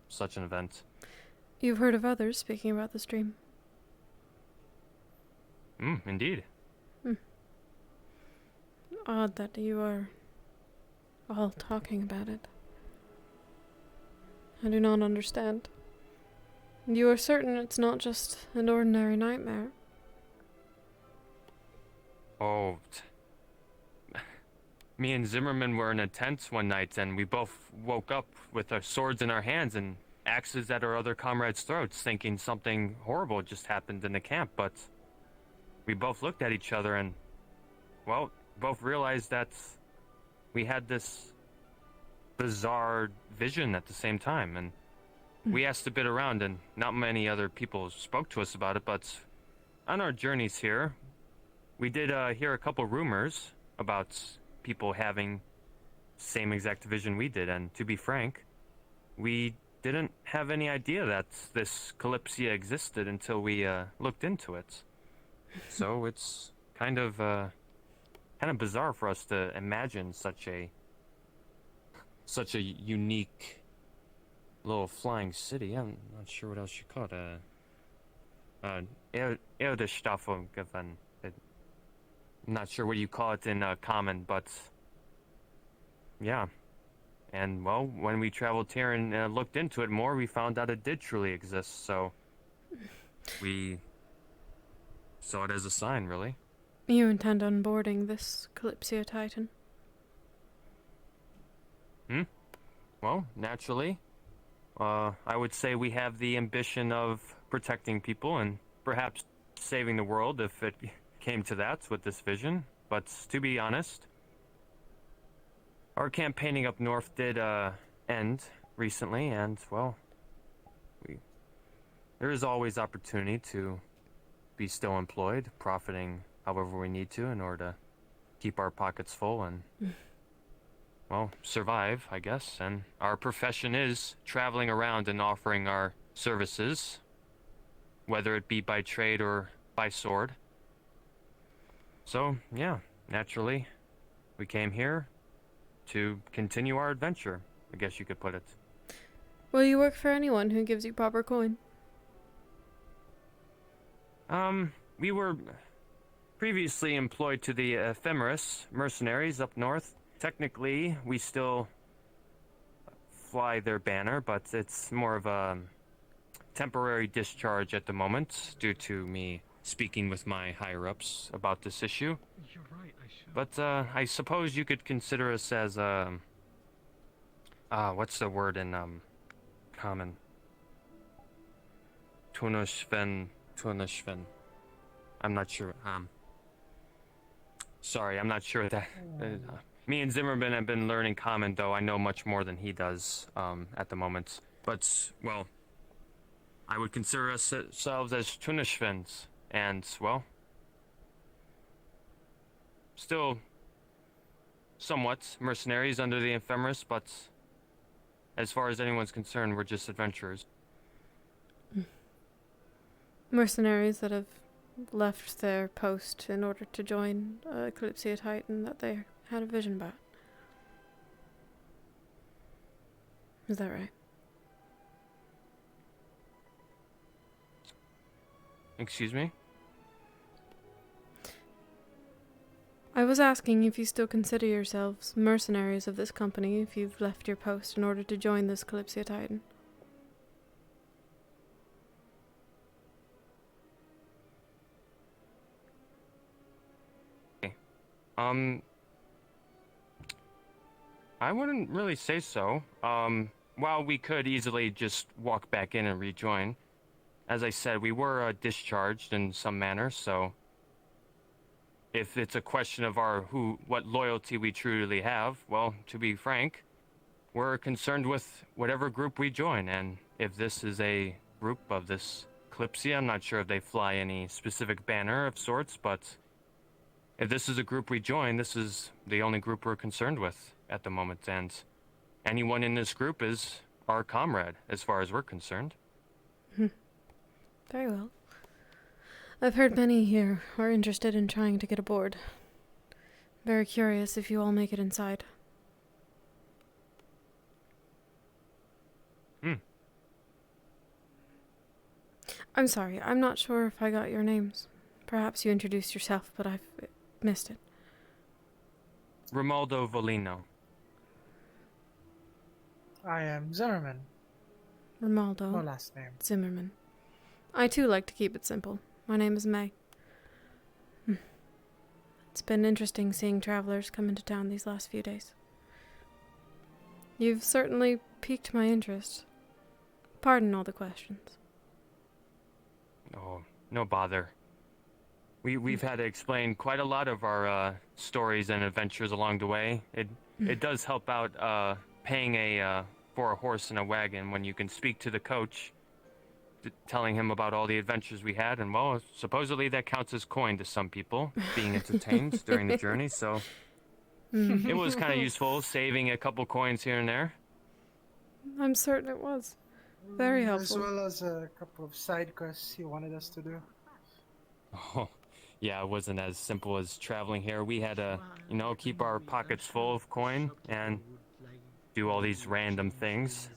such an event. You've heard of others speaking about this dream. Indeed. Odd that you are all talking about it. I do not understand. You are certain it's not just an ordinary nightmare? Oh, me and Zimmerman were in a tent one night, and we both woke up with our swords in our hands and axes at our other comrades' throats, thinking something horrible just happened in the camp, but we both looked at each other and, well, both realized that we had this bizarre vision at the same time, and we asked a bit around, and not many other people spoke to us about it, but on our journeys here, we did hear a couple rumors about people having same exact vision we did, and to be frank, we didn't have any idea that this Kalypsia existed until we looked into it. So it's kind of bizarre for us to imagine such a unique little flying city. I'm not sure what else you call it. Erdestaffung. I'm not sure what you call it in common, but yeah. And well, when we traveled here and looked into it more, we found out it did truly exist. So we saw it as a sign, really. You intend on boarding this Kalypsia Titan? Well, naturally. I would say we have the ambition of protecting people and perhaps saving the world if it came to that with this vision. But to be honest, our campaigning up north did end recently, and well, there is always opportunity to be still employed, profiting however we need to in order to keep our pockets full and, well, survive, I guess. And our profession is traveling around and offering our services, whether it be by trade or by sword. So, yeah, naturally, we came here to continue our adventure, I guess you could put it. Will you work for anyone who gives you proper coin? We were previously employed to the ephemeris mercenaries up north. Technically, we still fly their banner, but it's more of a temporary discharge at the moment due to me speaking with my higher-ups about this issue. You're right, I should. But I suppose you could consider us as what's the word in common? Tunushven. I'm not sure. Sorry, I'm not sure that. Me and Zimmerman have been learning common, though I know much more than he does at the moment. But, well, I would consider ourselves as Tunushvens, and, well, still somewhat mercenaries under the ephemeris, but as far as anyone's concerned, we're just adventurers. Mercenaries that have left their post in order to join Kalypsia Titan that they had a vision about. Is that right? Excuse me? I was asking if you still consider yourselves mercenaries of this company if you've left your post in order to join this Kalypsia Titan. I wouldn't really say so. While we could easily just walk back in and rejoin, as I said, we were discharged in some manner, so if it's a question of what loyalty we truly have, well, to be frank, we're concerned with whatever group we join, and if this is a group of this Kalypsia, I'm not sure if they fly any specific banner of sorts, but if this is a group we join, this is the only group we're concerned with at the moment, and anyone in this group is our comrade, as far as we're concerned. Very well. I've heard many here are interested in trying to get aboard. Very curious if you all make it inside. I'm sorry, I'm not sure if I got your names. Perhaps you introduced yourself, but I've missed it. Romaldo Volino. I am Zimmerman. Romaldo. No last name. Zimmerman. I too like to keep it simple. My name is May. It's been interesting seeing travelers come into town these last few days. You've certainly piqued my interest. Pardon all the questions. Oh, no bother. We've had to explain quite a lot of our stories and adventures along the way. It does help out paying for a horse and a wagon when you can speak to the coach, telling him about all the adventures we had, and well, supposedly that counts as coin to some people, being entertained during the journey, so it was kind of useful, saving a couple coins here and there. I'm certain it was. Very helpful. As well as a couple of side quests he wanted us to do. Oh, yeah, it wasn't as simple as traveling here. We had to, keep our pockets full of coin and do all these random things.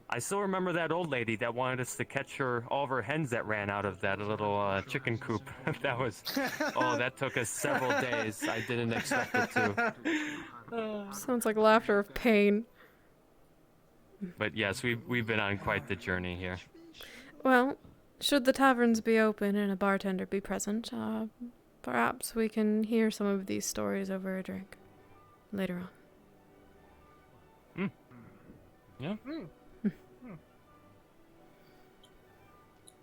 I still remember that old lady that wanted us to catch all of her hens that ran out of that little chicken coop. That took us several days. I didn't expect it to. Sounds like laughter of pain. But yes, we've been on quite the journey here. Well, should the taverns be open and a bartender be present, perhaps we can hear some of these stories over a drink later on. Yeah.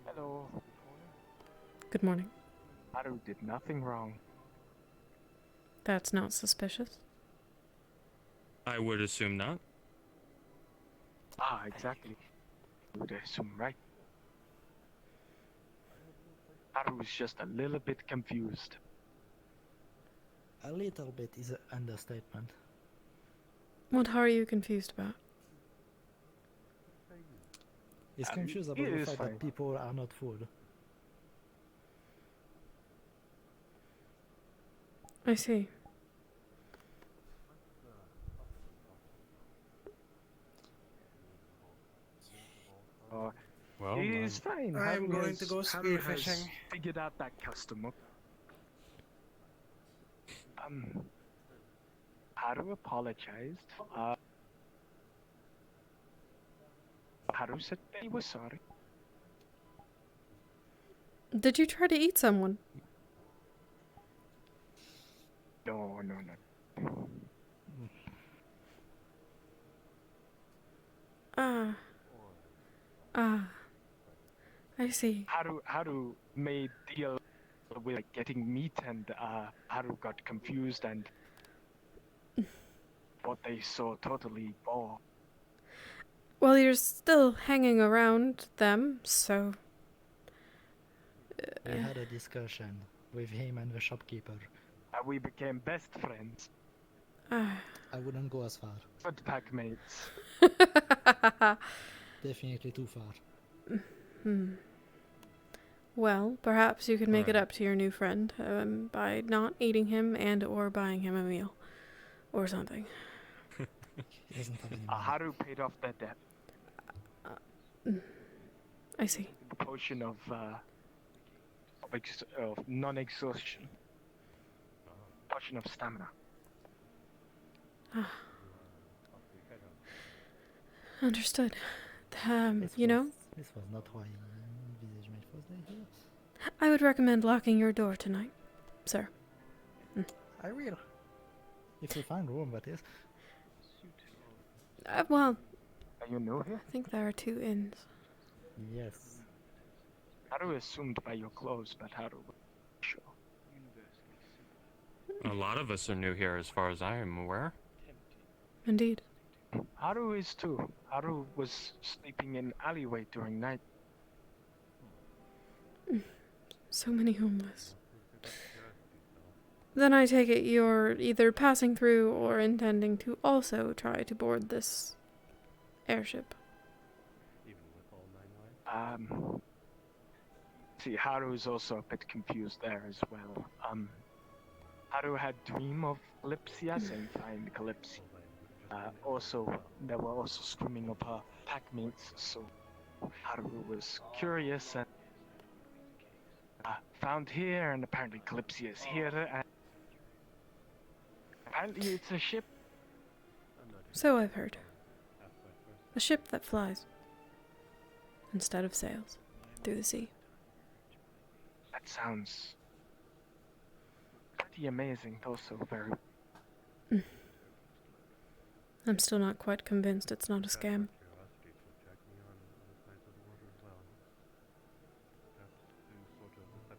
Hello. Good morning. Haru did nothing wrong. That's not suspicious. I would assume not. Ah, exactly. You would assume right. Haru was just a little bit confused. A little bit is an understatement. What are you confused about? He's confused about the fact that people are not food. I see. Well, It's fine. I'm going to go Haru has spearfishing. figured out that customer. Haru apologized. Haru said that he was sorry. Did you try to eat someone? No. I see. Haru made deal with getting meat, and Haru got confused and what they saw totally wrong. Well, you're still hanging around them, so... I had a discussion with him and the shopkeeper. We became best friends. I wouldn't go as far. Good pack mates. Definitely too far. Well, perhaps you could make it up to your new friend by not eating him and or buying him a meal. Or something. He doesn't have any money. Haru paid off that debt. I see. The potion of non-exhaustion. Potion of stamina. Understood. This You know, was not why I envisaged my first day here. I would recommend locking your door tonight, sir. I will. If we find room, that is. Well, Are you new here? I think there are 2 inns. Yes. Haru assumed by your clothes, but Haru was sure. A lot of us are new here, as far as I am aware. Indeed. Haru is too. Haru was sleeping in alleyway during night. So many homeless. Then I take it you're either passing through or intending to also try to board this airship. See, Haru is also a bit confused there as well. Haru had dream of Kalypsia and find Kalypsia. Also, there were also screaming of her packmates, so Haru was curious and found here, and apparently Kalypsia is here, and apparently it's a ship. So I've heard. A ship that flies instead of sails through the sea. That sounds pretty amazing, also very... I'm still not quite convinced it's not a scam.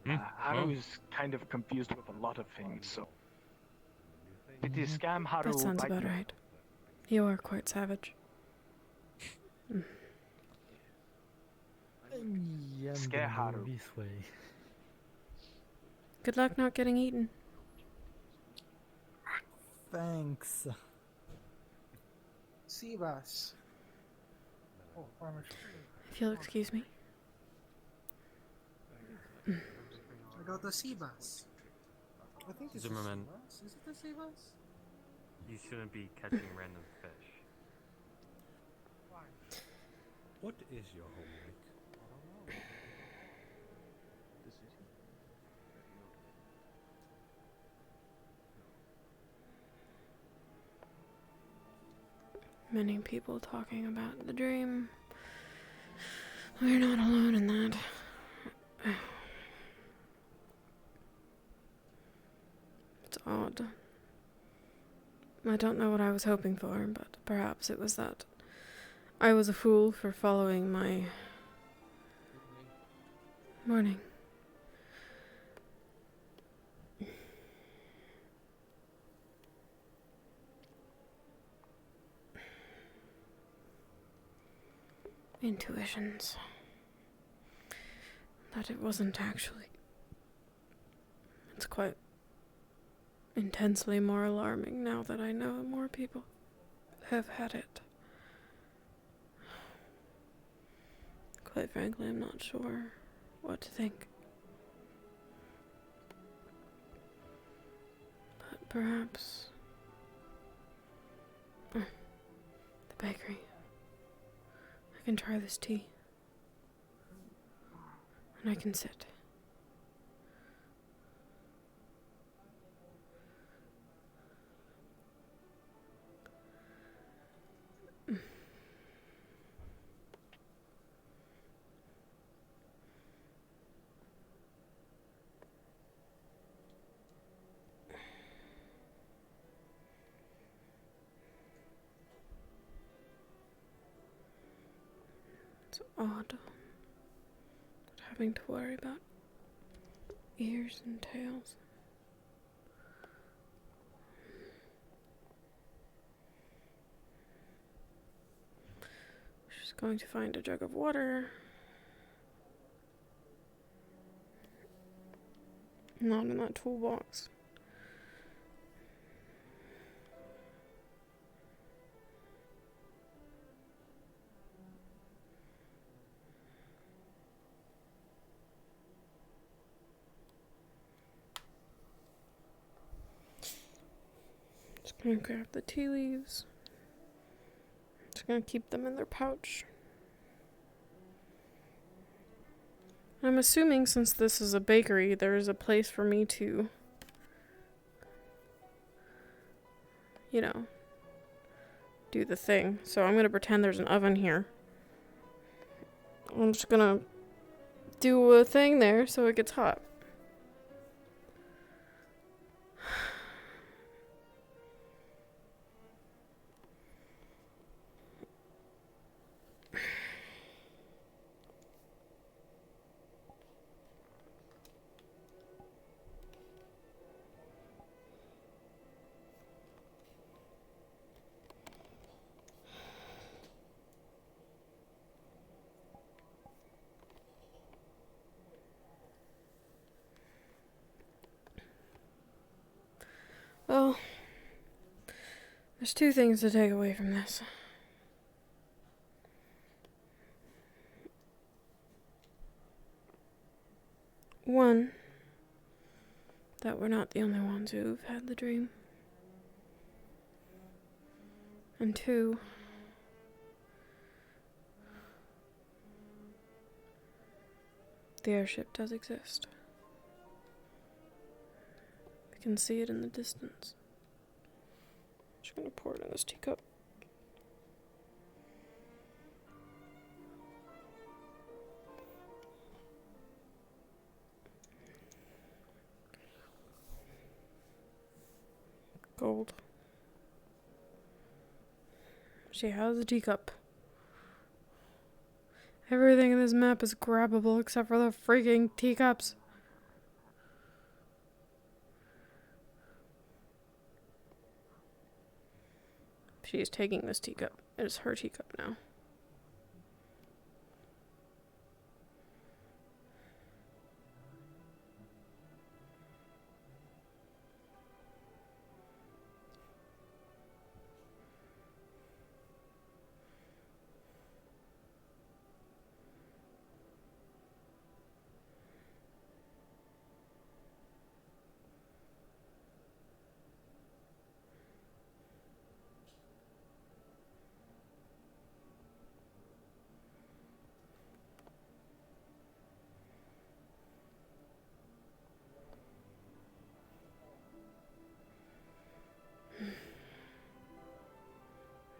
Haru is kind of confused with a lot of things, so... Did the scam Haru That sounds like about you? right. You are quite savage. Yeah, I'm Scare gonna go Haru. this way. Good luck not getting eaten. Thanks. Sea bass. Oh, farmer's If you'll excuse me. I got the sea bass. I think it's Zimmerman. a sea bass. Is it a sea bass? You shouldn't be catching random fish. What is your home like? Many people talking about the dream. We're not alone in that. It's odd. I don't know what I was hoping for, but perhaps it was that I was a fool for following my morning. Intuitions. That it wasn't actually. It's quite intensely more alarming now that I know more people have had it. Quite frankly, I'm not sure what to think. But perhaps the bakery. I can try this tea. And I can sit. It's odd having to worry about ears and tails. Just going to find a jug of water. Not in that toolbox. Just gonna grab the tea leaves. Just gonna keep them in their pouch. I'm assuming since this is a bakery, there is a place for me to, you know, do the thing. So I'm gonna pretend there's an oven here. I'm just gonna do a thing there so it gets hot. Well, there's two things to take away from this. One, that we're not the only ones who've had the dream. And two, the airship does exist. We can see it in the distance. Just gonna pour it in this teacup. Gold. She has a teacup. Everything in this map is grabbable except for the freaking teacups. She is taking this teacup. It is her teacup now.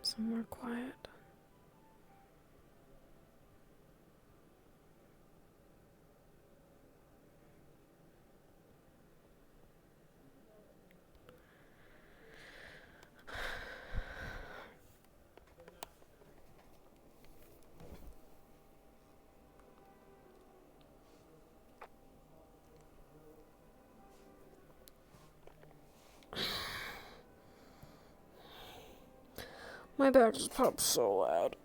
Somewhere quiet. My back just popped so loud.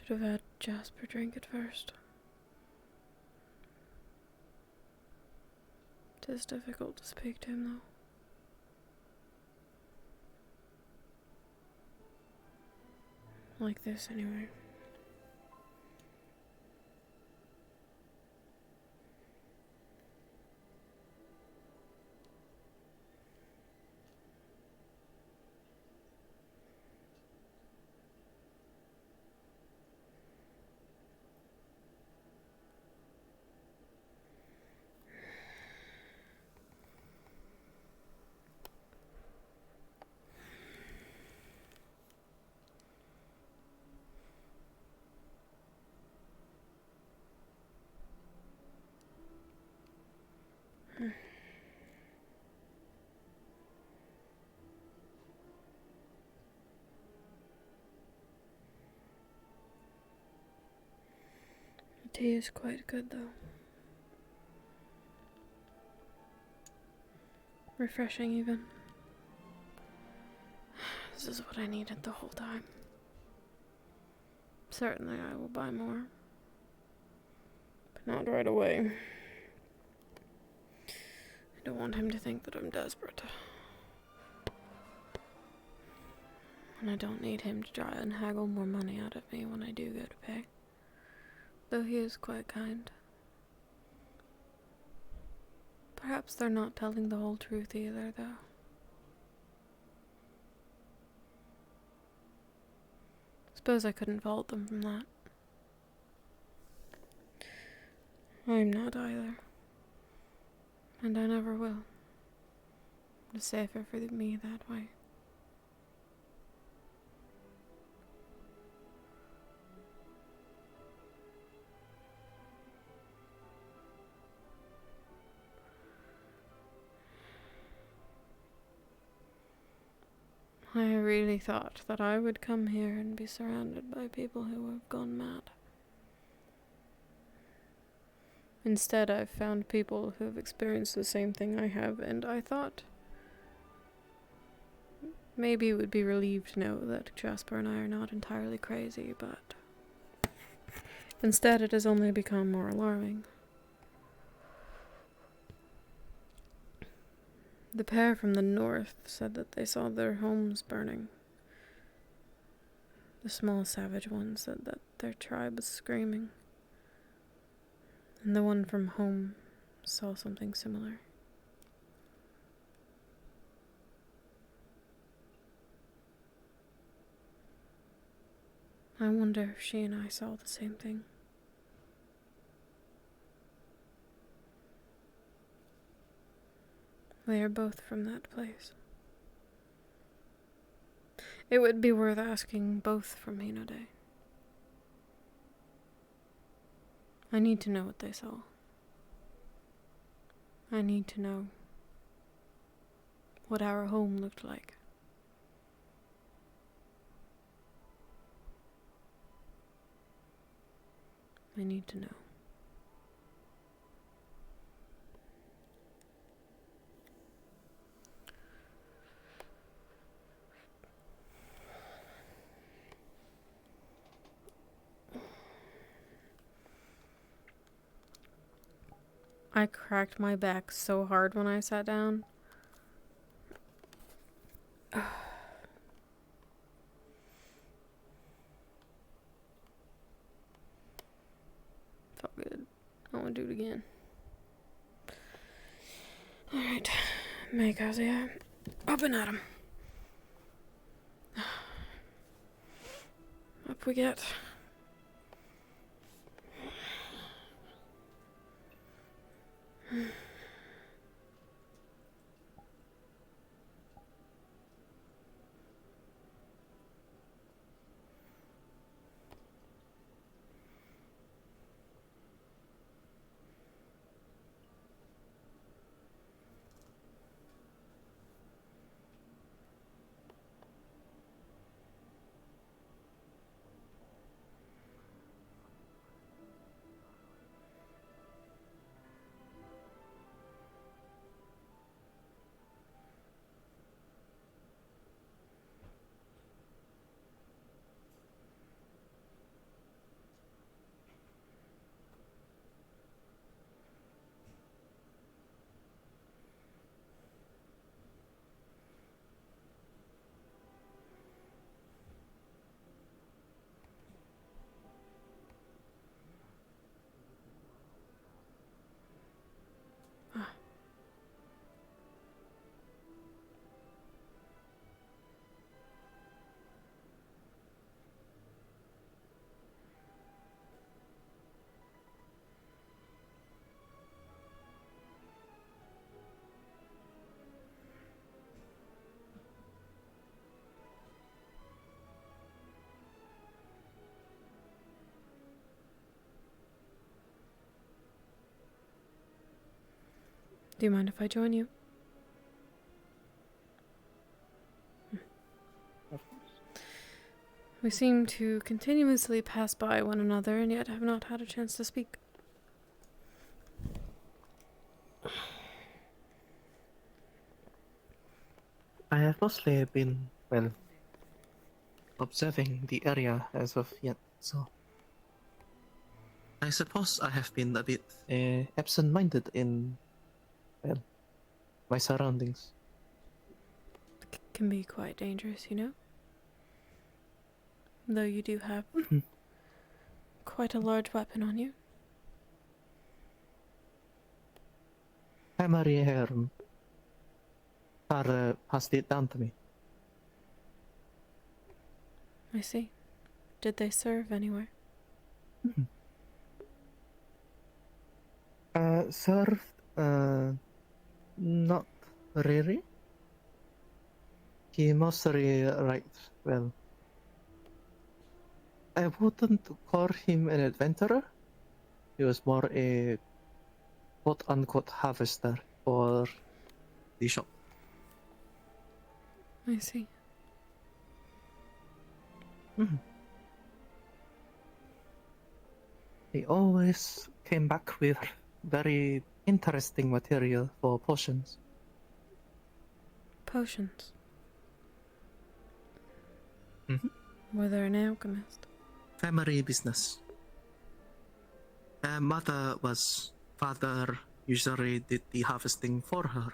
Should have had Jasper drink it first. It is difficult to speak to him, though. Like this, anyway. The tea is quite good, though. Refreshing, even. This is what I needed the whole time. Certainly I will buy more. But not right away. I don't want him to think that I'm desperate. And I don't need him to try and haggle more money out of me when I do go to pay. Though he is quite kind. Perhaps they're not telling the whole truth either, though. Suppose I couldn't fault them from that. I'm not either. And I never will. It's safer for me that way. I really thought that I would come here and be surrounded by people who have gone mad. Instead, I've found people who have experienced the same thing I have, and I thought maybe it would be relieved to know that Jasper and I are not entirely crazy, but instead it has only become more alarming. The pair from the north said that they saw their homes burning. The small savage one said that their tribe was screaming. And the one from home saw something similar. I wonder if she and I saw the same thing. We are both from that place. It would be worth asking both from Hinode. I need to know what they saw. I need to know what our home looked like. I need to know. I cracked my back so hard when I sat down. Felt good. I want to do it again. Alright. Make Ozzy up and at him. Up we get. Do you mind if I join you? Of course. We seem to continuously pass by one another and yet have not had a chance to speak. I have mostly been, well, observing the area as of yet, so I suppose I have been a bit absent-minded in, well, my surroundings. Can be quite dangerous, you know? Though you do have quite a large weapon on you. Primary Father passed it down to me. I see. Did they serve anywhere? Served, not really. He mostly writes well. I wouldn't call him an adventurer. He was more a quote-unquote harvester for the shop. I see. He always came back with very interesting material for potions. Potions? Mm-hmm. Were there an alchemist? Family business. Mother was father usually did the harvesting for her.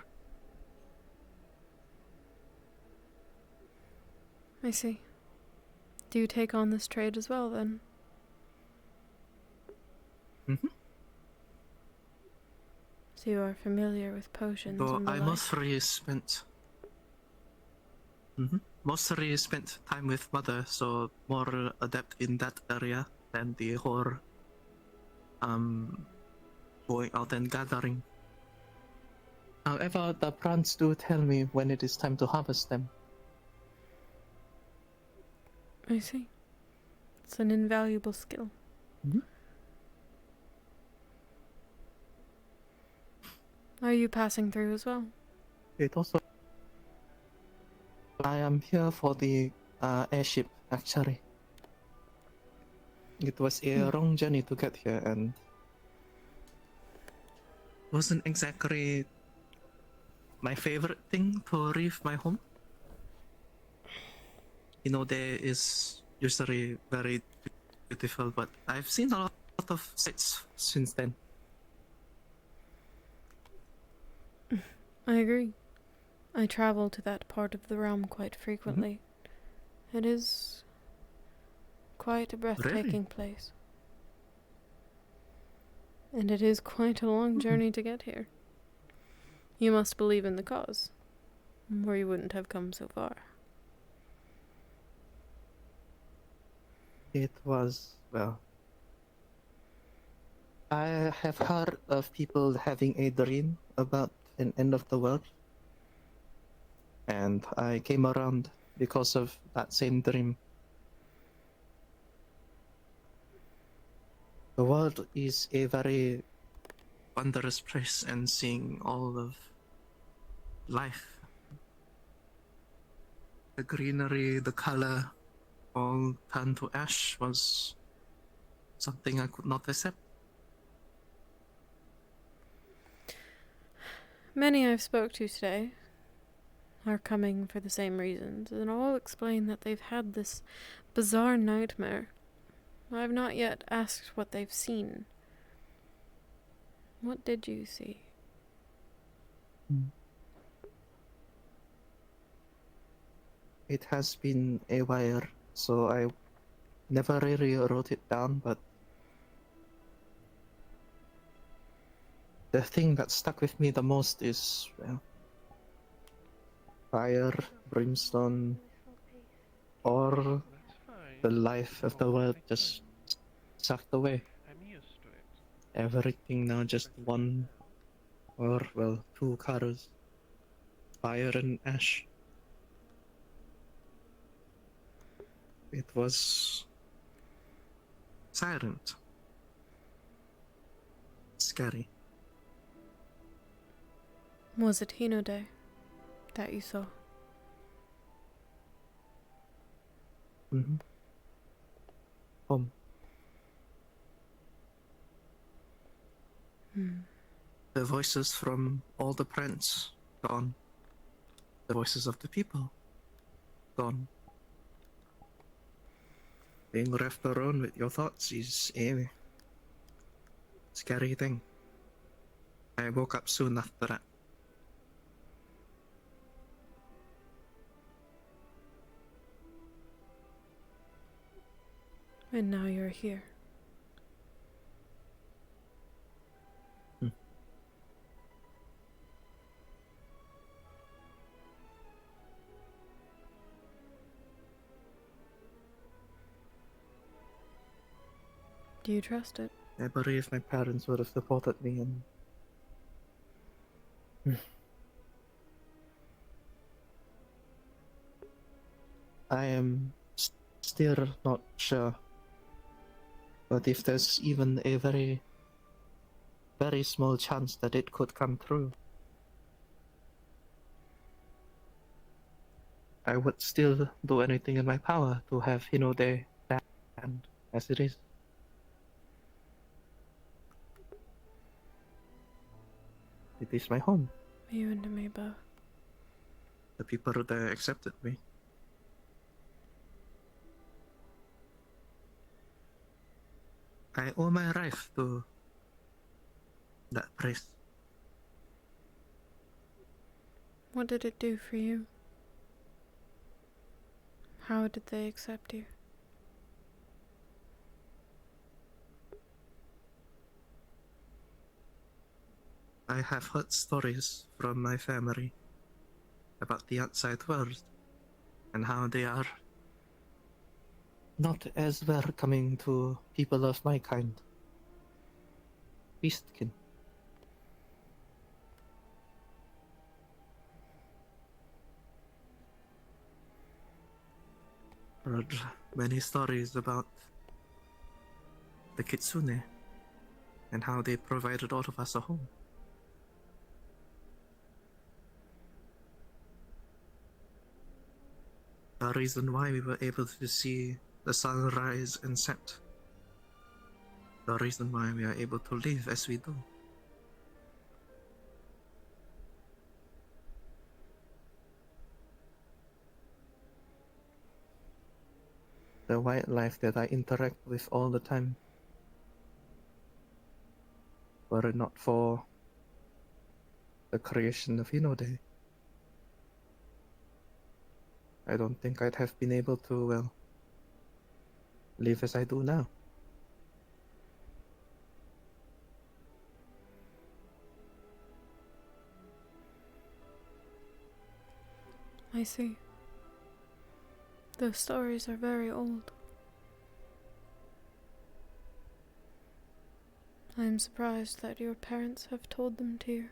I see. Do you take on this trade as well, then? Mm-hmm. So you are familiar with potions Though and the I like? mostly spent time with mother, so more adept in that area than the whole going out and gathering. However, the plants do tell me when it is time to harvest them. I see. It's an invaluable skill. Mm-hmm. Are you passing through as well? It also. I am here for the airship, actually. It was a long journey to get here, and wasn't exactly my favorite thing to leave my home. You know, there is usually very beautiful, but I've seen a lot of sights since then. I agree. I travel to that part of the realm quite frequently. It is quite a breathtaking place. And it is quite a long journey to get here. You must believe in the cause, or you wouldn't have come so far. It was, well, I have heard of people having a dream about an end of the world, and I came around because of that same dream. The world is a very wondrous place, and seeing all of life, the greenery, the color, all turn to ash was something I could not accept. Many I've spoke to today are coming for the same reasons, and all explain that they've had this bizarre nightmare. I've not yet asked what they've seen. What did you see? It has been a while, so I never really wrote it down, but the thing that stuck with me the most is, well, fire, brimstone, or the life of the world just sucked away. I'm used to it. Everything now just one, or, well, two colors. Fire and ash. It was silent. Scary. Was it Hinode that you saw? Mm-hmm. Home. The voices from all the prints, gone. The voices of the people, gone. Being left alone with your thoughts is a scary thing. I woke up soon after that. And now you're here. Do you trust it? I believe my parents would have supported me and... I am still not sure. But if there's even a very, very small chance that it could come true, I would still do anything in my power to have Hinode banned as it is. It is my home. You and me both. The people there accepted me. I owe my life to that place. What did it do for you? How did they accept you? I have heard stories from my family about the outside world and how they are not as welcoming to people of my kind. Beastkin. Heard many stories about the Kitsune and how they provided all of us a home. The reason why we were able to see the sun rise and set. The reason why we are able to live as we do. The wildlife that I interact with all the time. Were it not for the creation of Hinode, I don't think I'd have been able to, well, live as I do now. I see. Those stories are very old. I am surprised that your parents have told them to you.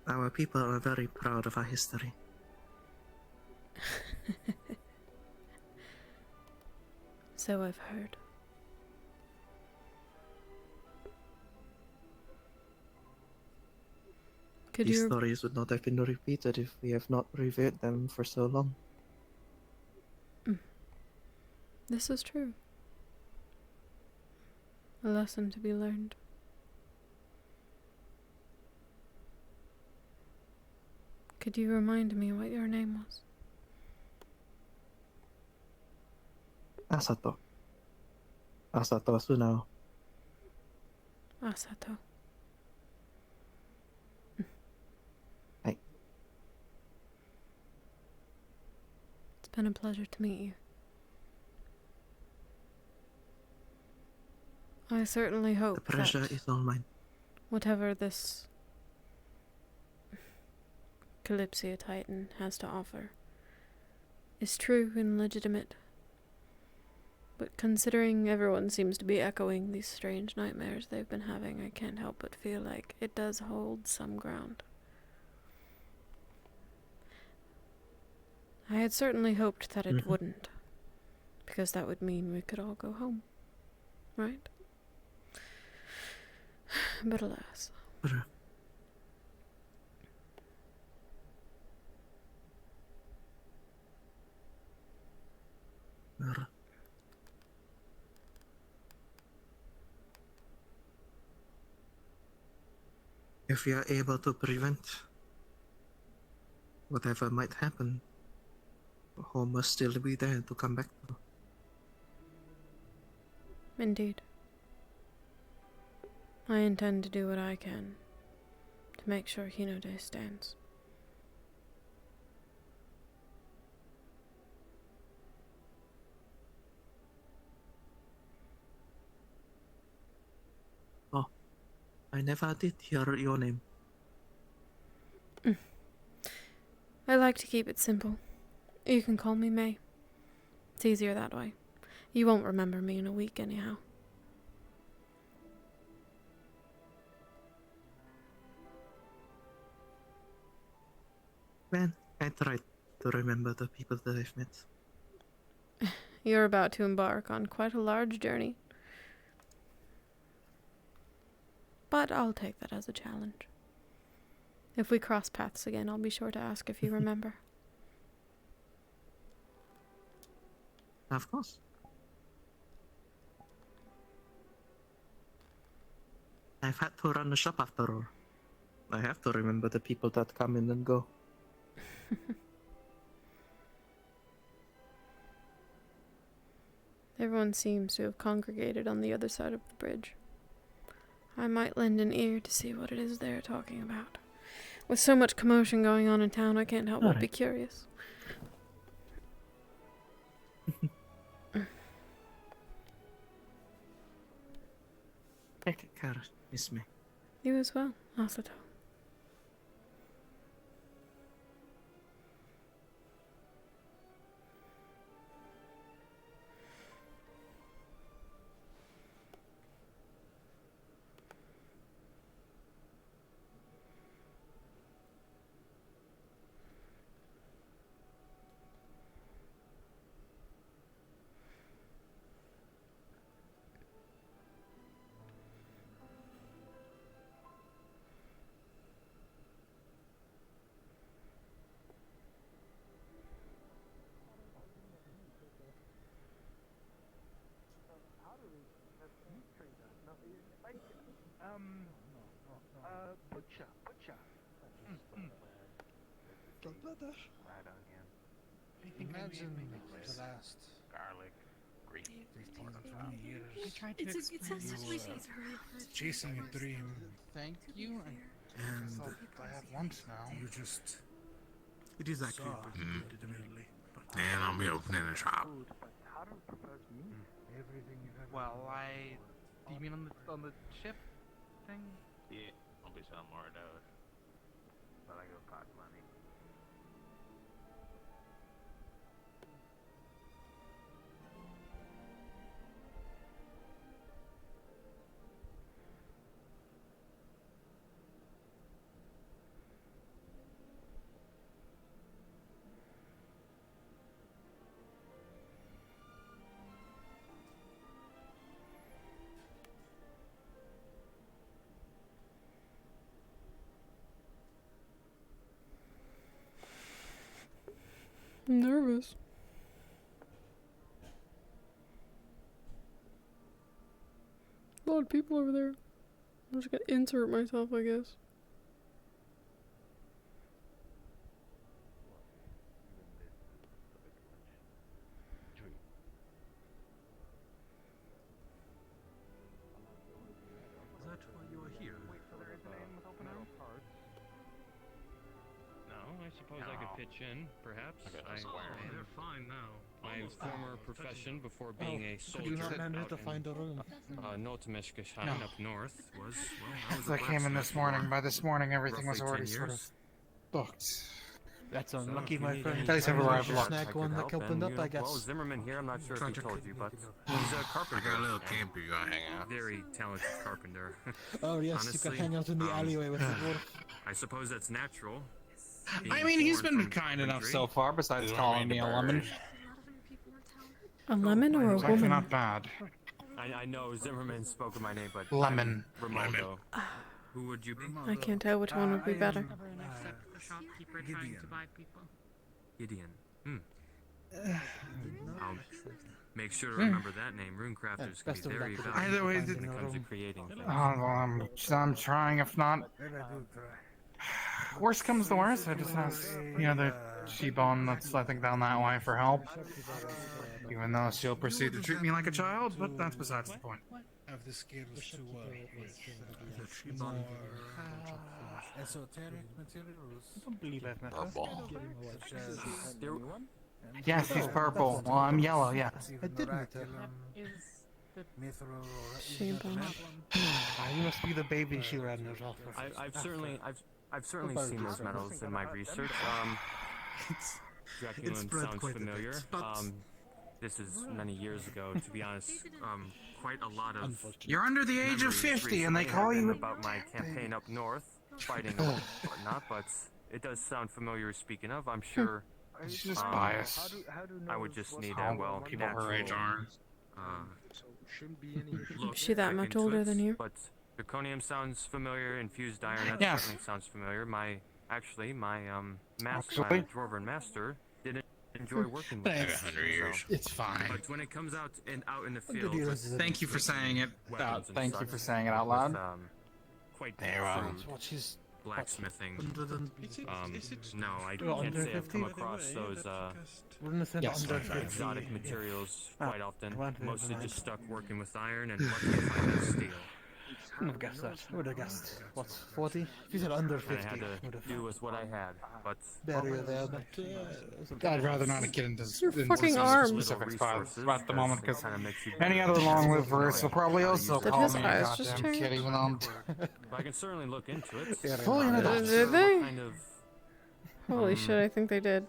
Our people are very proud of our history. So I've heard. These stories would not have been repeated if we have not revered them for so long. This is true. A lesson to be learned. Could you remind me what your name was? Asato. Asato Sunao. Asato. Hi. It's been a pleasure to meet you. I certainly hope the pressure that is all mine. Whatever this Kalypsia Titan has to offer is true and legitimate. But considering everyone seems to be echoing these strange nightmares they've been having, I can't help but feel like it does hold some ground. I had certainly hoped that it wouldn't, because that would mean we could all go home. right? But alas. If we are able to prevent whatever might happen, home must still be there to come back to. Indeed. I intend to do what I can to make sure Hinode stands. Oh, I never did hear your name. I like to keep it simple. You can call me May. It's easier that way. You won't remember me in a week anyhow. Well, I tried to remember the people that I've met. You're about to embark on quite a large journey. But I'll take that as a challenge. If we cross paths again, I'll be sure to ask if you remember. Of course. I've had to run the shop after all. I have to remember the people that come in and go. Everyone seems to have congregated on the other side of the bridge. I might lend an ear to see what it is they're talking about. With so much commotion going on in town, I can't help but be curious. Take care, Miss May. You as well, Asato. Butcher. Gallbladder. Right on again. Imagine the last Garlic, Greek, 20 years. I tried to explain you chasing a dream. Thank you. And I have lunch now. you just It is actually saw it immediately. But and I'll be opening a shop. Well, do you mean on the ship thing? Yeah, I'll be selling more of those. But I go cost money. I'm nervous. A lot of people over there. I'm just gonna insert myself, I guess. Is that why you are here? No, I suppose I could pitch in, perhaps. They're fine now. My former profession before being a soldier. could you not manage to find a room? Notamishkashain up north was, As I came in this morning, by this morning everything was already sort of booked. That's unlucky, my friend. That is everywhere I've looked. Snack one that opened up, I guess. Well, Zimmerman here, I'm not sure if he told you, but he's a carpenter. I got a little camp you gotta hang out. Very talented carpenter. Oh yes, Honestly, you can hang out in the alleyway with the dwarf. I suppose that's natural. I mean, he's been kind enough so far, besides calling me a lemon. A lemon or a It's actually woman? not bad. I know Zimmerman spoke of my name, but Lemon. I'm Ramondo. Who would you be? I can't tell which one would be better. Except the shopkeeper trying to buy people. Gideon. I'll make sure to remember that name. Runecrafters can be very valuable Either way, when it comes to creating things. I'm trying. If not, worst comes to worst, I just ask, the she-bone that's I think down that way for help. Even though she'll proceed to treat me like a child, but that's besides the point. Have the skills to work with more esoteric materials. I don't believe I've met Purple. Yes, he's purple. Well, I'm yellow. Yeah. I did meet her. Mithril or You must be the baby she ran her off with. I've certainly seen those medals in my research. Draculin sounds familiar. This is many years ago, to be honest. Quite a lot of. You're under the age of 50, and they call you about my campaign up north, fighting and whatnot. But it does sound familiar. Speaking of, I'm sure. She's just biased. I would just need a people her age are. Look, Is she that much older than you? But zirconium sounds familiar. Infused iron, that Yes. certainly sounds familiar. My Actually? Dwarven master didn't enjoy working with Thanks. me. So. It's fine. But when it comes out in the Good field, years. with Thank you for saying it. weapons and Thank you such, for saying it out loud. with, quite crude blacksmithing. No, I can't say I've come across those exotic materials quite often. Mostly just stuck working with iron and what they find as steel. I wouldn't have guessed that. I would have guessed, what, 40? If you said under 50, I had to do with what I had, but... Bury it there, but... I'd rather not get into fucking arms. specifics at the moment, because any other long-lived verse will probably also Did call his me a eyes just goddamn change? kid, even though I'm... I can certainly look into it. Fully an adult. Did they? What kind of... Holy shit, I think they did.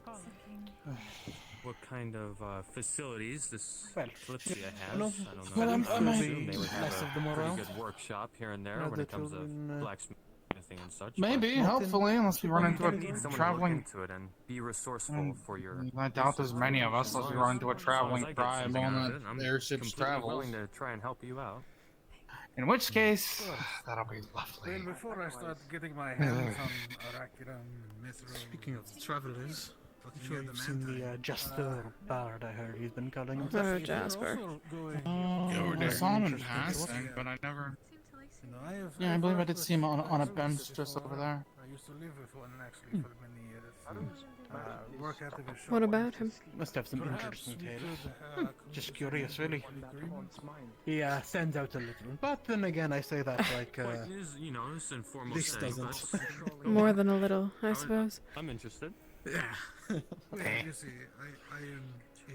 What kind of facilities this Kalypsia has? no. I don't know. Well, I'm I would assume maybe they would have less of them a pretty around. good workshop here and there No, when the it comes to children, blacksmithing and such. Maybe, but hopefully, unless we run into I a need someone to look traveling... into it and be resourceful for your. I doubt there's many of us unless we run into a traveling tribe on I'm the airships completely travels. willing to try and help you out. In which case, that'll be lovely. Well, before I start getting my hands on Oraculum and Mithril... Speaking of travelers, I'm sure you've seen the Jester Bard, I heard he's been calling Oh, himself. Jasper. I saw him in passing, but I never... Yeah, I believe I did see him on a bench just over there. I used to live with one actually for many years. Work out of a shop. What about him? Must have some Perhaps interesting we tales. could, Just curious, really. agreement. He stands out a little. But then again, I say that like... But it is, it's informal this setting, doesn't. but More than a little, I suppose. I'm interested. Well, you see, I am a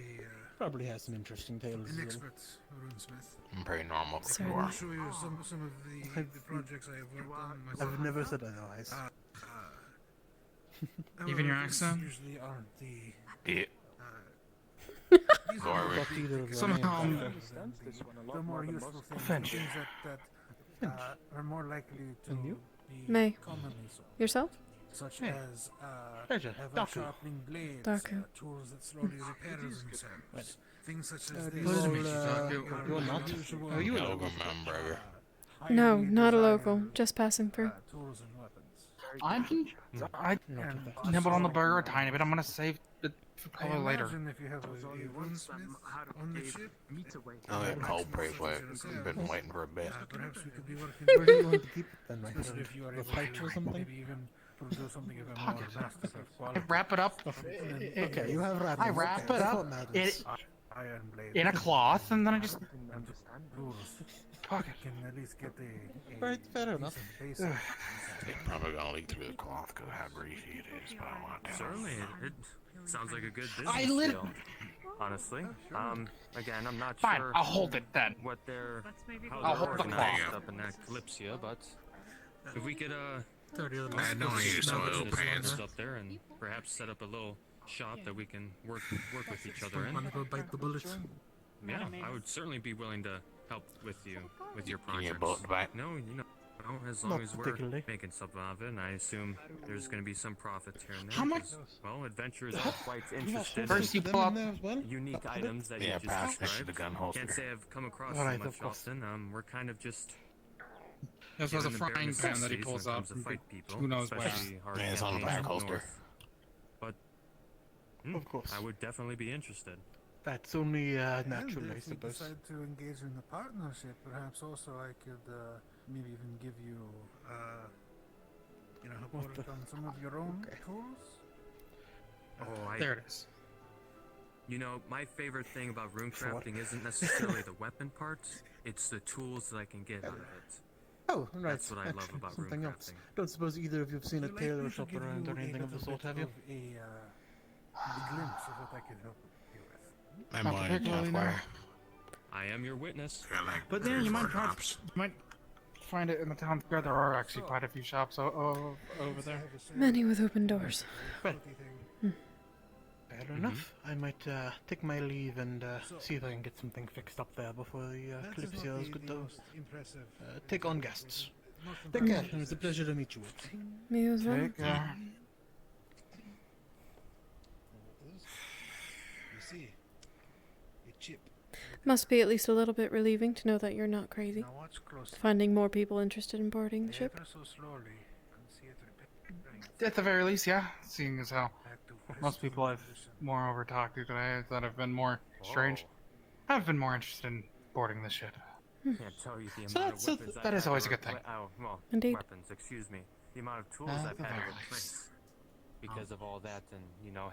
Probably has some interesting tales. an as well. expert runesmith. I'm pretty normal Certainly. before. I'll show you some of the projects I have worked on myself. I've never said otherwise. Even your Our accent? workers usually aren't the... Yeah. These Or are we- Somehow... the more useful things, French. things that are more likely to be May. commonly sold. Yourself? Such Yeah. as Pleasure. ever Daku. sharpening blades, Daku. tools that slowly repair themselves, things such as you these. all, you're not? unusual, Are you a Pilgrim member. No, highly not a desired, local. Just passing through. Tools and weapons. I nibbled on the burger a tiny bit. I'm gonna save it for I probably later. imagine if you have a runesmith on the ship, I'll get cold pretty quick. I've been waiting for a bit. perhaps we could be working Where do you together, want to keep it then, my especially friend? if you are The able pipe or to something? maybe even produce something even more masterful I quality. wrap it up Okay, you have wrapped I it. wrap Okay, it that's up what matters. Iron blade. in a cloth, and then I just And tools. pocket. Can at least get a Right, fair enough. decent basic. It's probably gonna leak through the cloth because of how greasy it is, but I want to. Certainly, it sounds like a good business I lit- deal. Honestly, again, I'm not Fine, sure I'll hold it then. what they're how I'll they're hold the organized cloth. up in that Kalypsia, but if we could I don't need your soil pants. up there and perhaps set up a little shop that we can work with each other in. Wanna go bite the bullet? Yeah, I would certainly be willing to help with you with your You need a projects. bullet to bite? No, know, as Not long as we're particularly. making something of it, and I assume there's going to be some profits here and there. How much? 'cause, well, adventurers are quite interested First you in pull up. unique items that Yeah, you just pass that shit described. to gun holster. Can't say I've come across Alright, so of much course. often. We're kind of just This was a given the bare frying pan that he necessities pulls when it up. comes to fight people, Who knows where? especially hard Yeah, it's on the campaigns back up holster. north. But Of course. I would definitely be interested. That's only And natural, I if we suppose. decide to engage in a partnership, perhaps also I could maybe even give you, work on some of your own tools. Oh, There it is. You know, my favorite thing about runecrafting isn't necessarily the weapon parts, it's the tools that I can get out of it. Oh, right. That's what I love actually, about something else. runecrafting. Don't suppose either of you have seen a Would you like tailor me to shop give around you or anything a of the little sort, bit have you? of a glimpse of what I could help you with? I Not might, particularly, no. where? I am your witness. But then you might find it in the town square. There are actually quite a few shops over there. Many with open doors. Well, fair enough. I might take my leave and see if I can get something fixed up there before the Kalypsia is good to take on guests. Take care. It was a pleasure to meet you. Me as well. Take care. You see, a chip. Must be at least a little bit relieving to know that you're not crazy. Now watch closely. Finding more people interested in boarding the ship. Ever so slowly, and see it repeat. At the very least, yeah. Seeing as how Back to most people I've moreover talked to today that have been more strange, have been more interested in boarding the ship. Can't tell you the So amount that's- of weapons that I've is had always to a good thing. Indeed. weapons, excuse me. The amount of tools At I've the had to very replace because of all that, and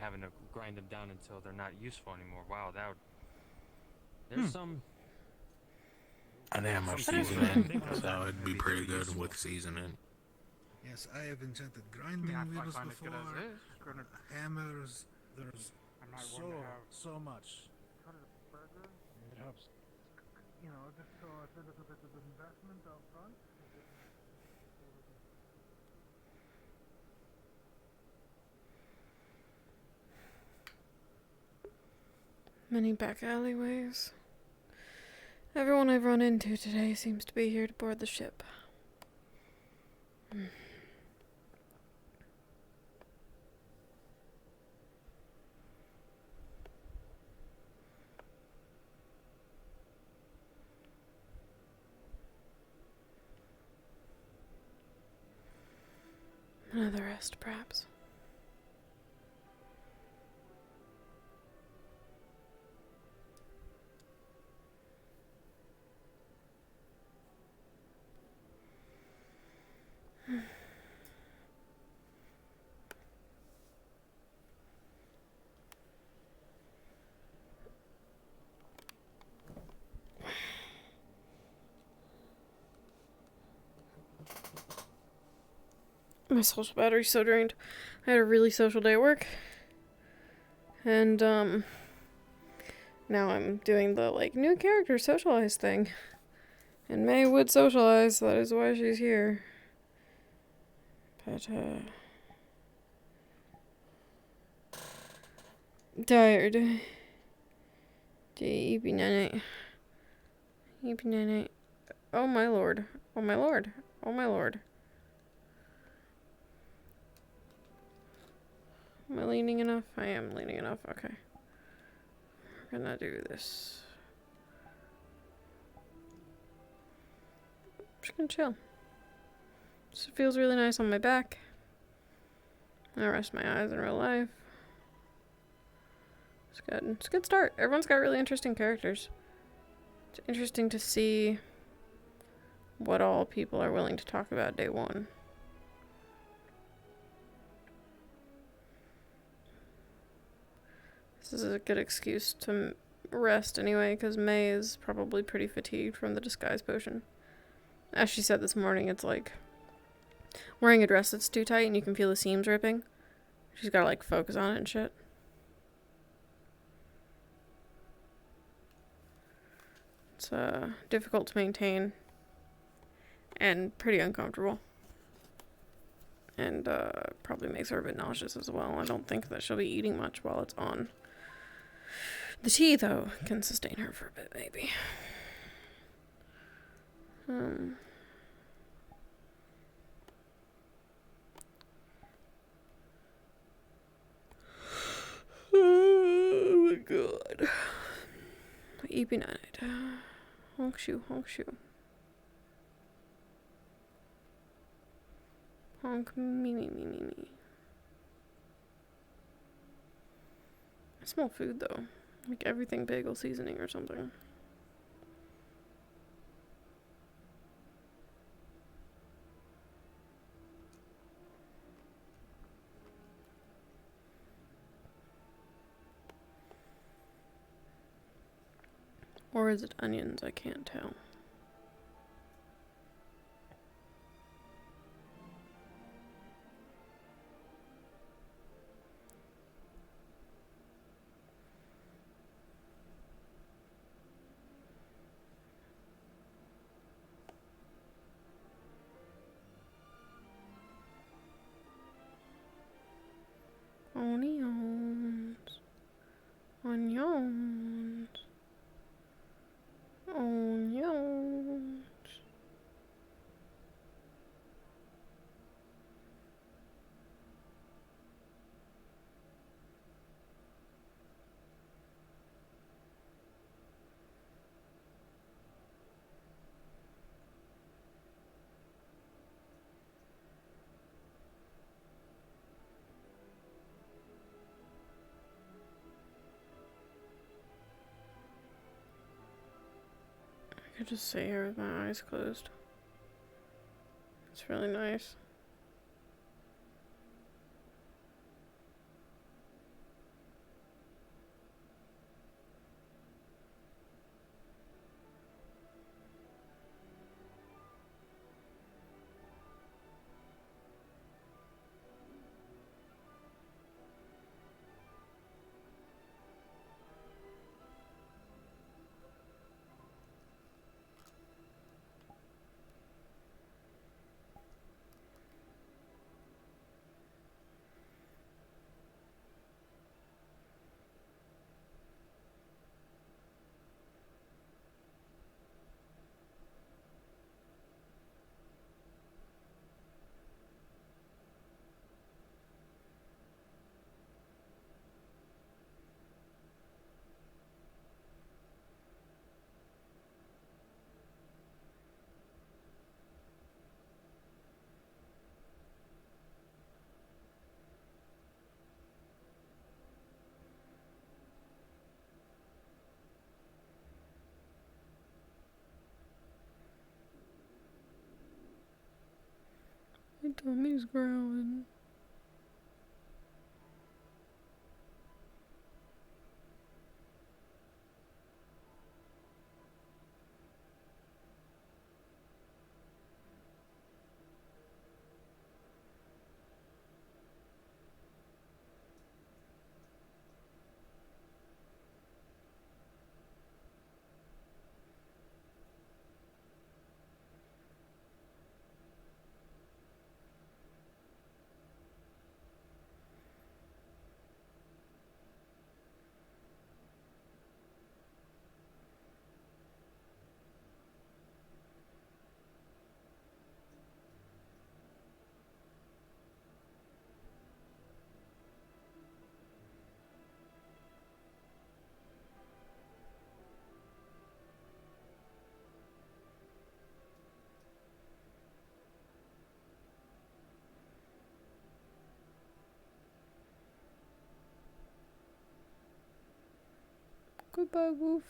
having to grind them down until they're not useful anymore. Wow, that would. There's some. I didn't have much Some seasoning, so it'd be pretty good with seasoning. Yes, I have enchanted grinding wheels before. Hammers. There's so much. It helps. Just so it's a little bit of investment up front. Many back alleyways. Everyone I've run into today seems to be here to board the ship. Another rest, perhaps. My social battery's so drained. I had a really social day at work. And, now I'm doing the, new character socialize thing. And May would socialize, that is why she's here. But, tired. Yippee night. Yippee night. Oh my lord. Oh my lord. Oh my lord. Am I leaning enough? I am leaning enough. Okay. We're gonna do this. Just gonna chill. This feels really nice on my back. I rest my eyes in real life. It's good. It's a good start. Everyone's got really interesting characters. It's interesting to see what all people are willing to talk about day one. This is a good excuse to rest anyway, because May is probably pretty fatigued from the disguise potion. As she said this morning, it's like wearing a dress that's too tight and you can feel the seams ripping. She's gotta focus on it and shit. It's difficult to maintain and pretty uncomfortable. And probably makes her a bit nauseous as well. I don't think that she'll be eating much while it's on. The tea, though, can sustain her for a bit, maybe. Eepy night. Honk shoe, honk shoe. Honk me me me me me. I smell food though. Like everything bagel seasoning or something. Or is it onions? I can't tell. Onions. Onions. Onions. I could just sit here with my eyes closed. It's really nice. My tummy's growling. Goodbye, Wolf.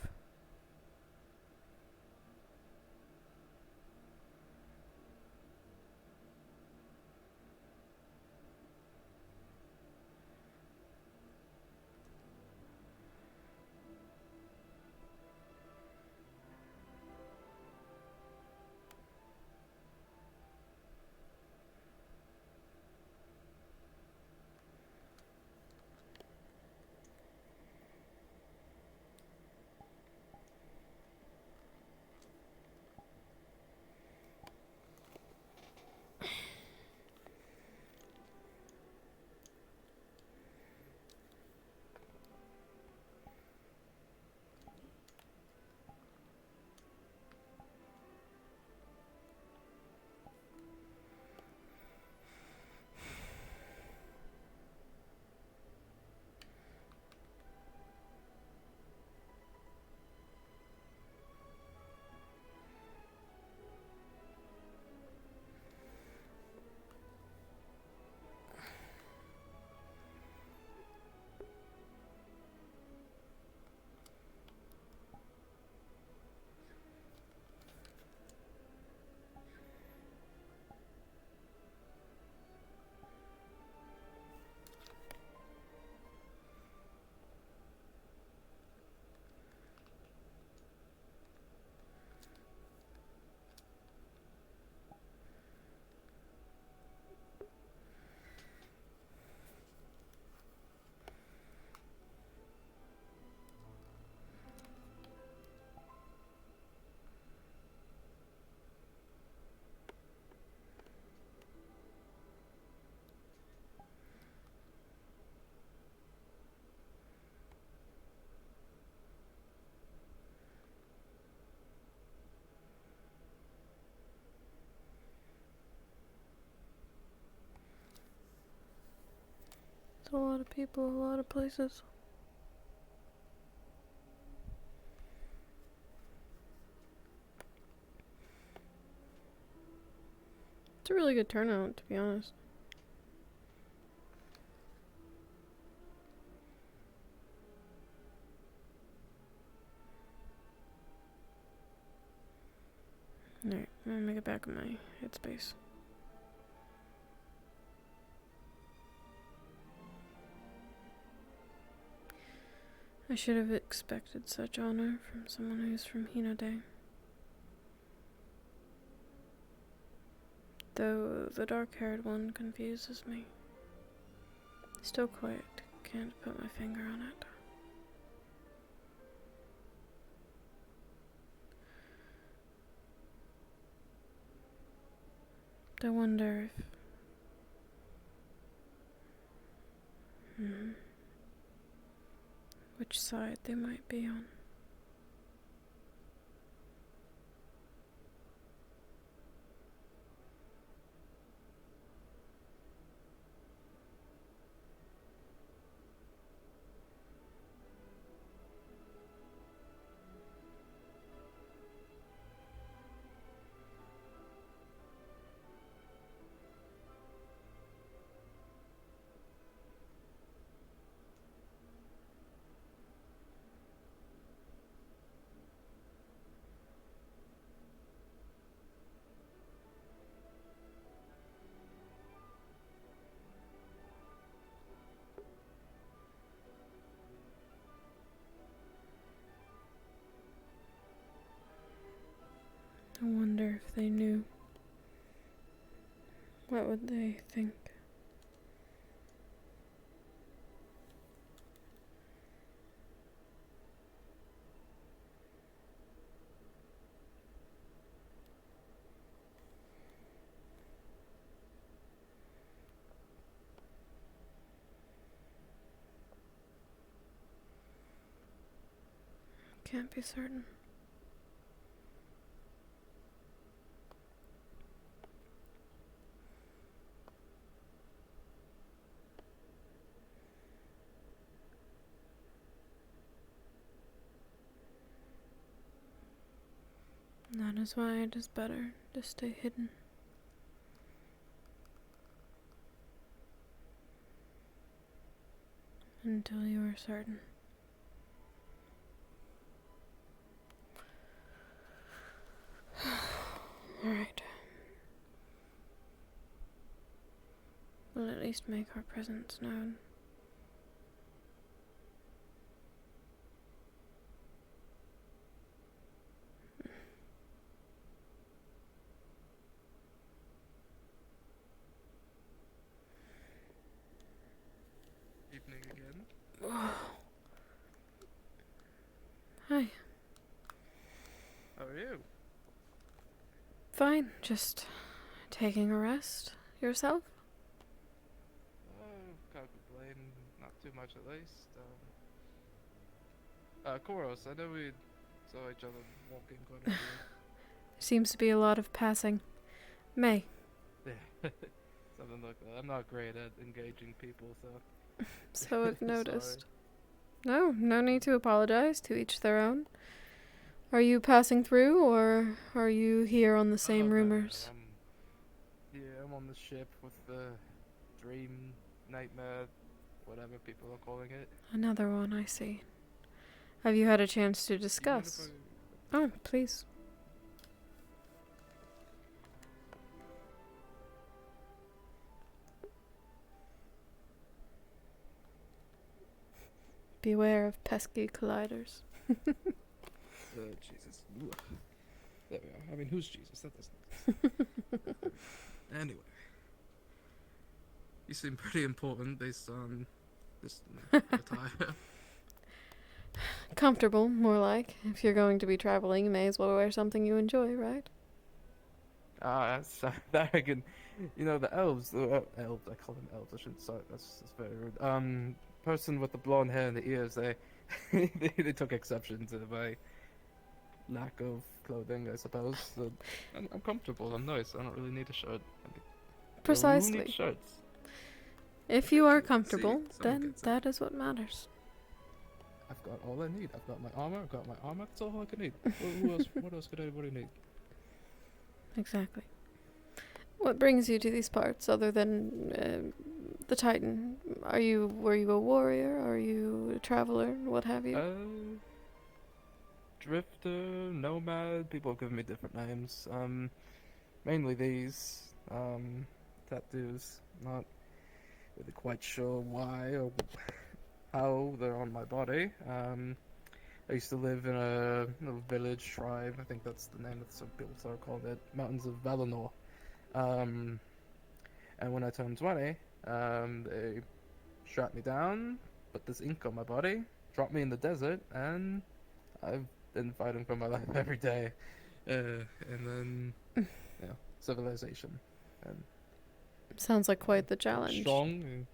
It's a lot of people, a lot of places. It's a really good turnout, to be honest. Alright, I'm gonna get back in my headspace. I should have expected such honor from someone who's from Hinode. Though the dark-haired one confuses me. Still quite can't put my finger on it. I wonder if... which side they might be on. I wonder if they knew. What would they think? Can't be certain. That is why it is better to stay hidden. Until you are certain. Alright. We'll at least make our presence known. Evening again. Hi. How are you? Fine, just taking a rest. Yourself? Can't complain. Not too much at least. Koros, I know we saw each other walking quite a bit. Seems to be a lot of passing. May. Yeah, something like that. I'm not great at engaging people, so... So I've noticed. No need to apologize. To each their own. Are you passing through, or are you here on the same rumors? I'm on the ship with the dream, nightmare, whatever people are calling it. Another one, I see. Have you had a chance to discuss? Oh, please. Beware of pesky colliders. Jesus. Ugh. There we are. I mean, who's Jesus? That doesn't exist. Anyway. You seem pretty important based on this attire. Comfortable, more like. If you're going to be traveling, you may as well wear something you enjoy, right? That's arrogant. You know, the elves, elves, I call them elves, I shouldn't start, that's very rude. Person with the blonde hair and the ears, they they took exception to my lack of clothing, I suppose. So I'm comfortable, I'm nice, I don't really need a shirt. Precisely. Who needs shirts? If you are See, comfortable, someone then gets it. that is what matters. I've got all I need. I've got my armor. I've got my armor. That's all I can need. Who else? What else could anybody need? Exactly. What brings you to these parts other than the Titan? Were you a warrior? Are you a traveler? What have you? Drifter, nomad. People have given me different names. Mainly these tattoos. Not really quite sure why or how they're on my body. I used to live in a little village tribe. I think that's the name that some people are called it. Mountains of Valinor. And when I turned 20, they shot me down, put this ink on my body, dropped me in the desert, and I've been fighting for my life every day. And then, civilization. And Sounds like quite the challenge. strong.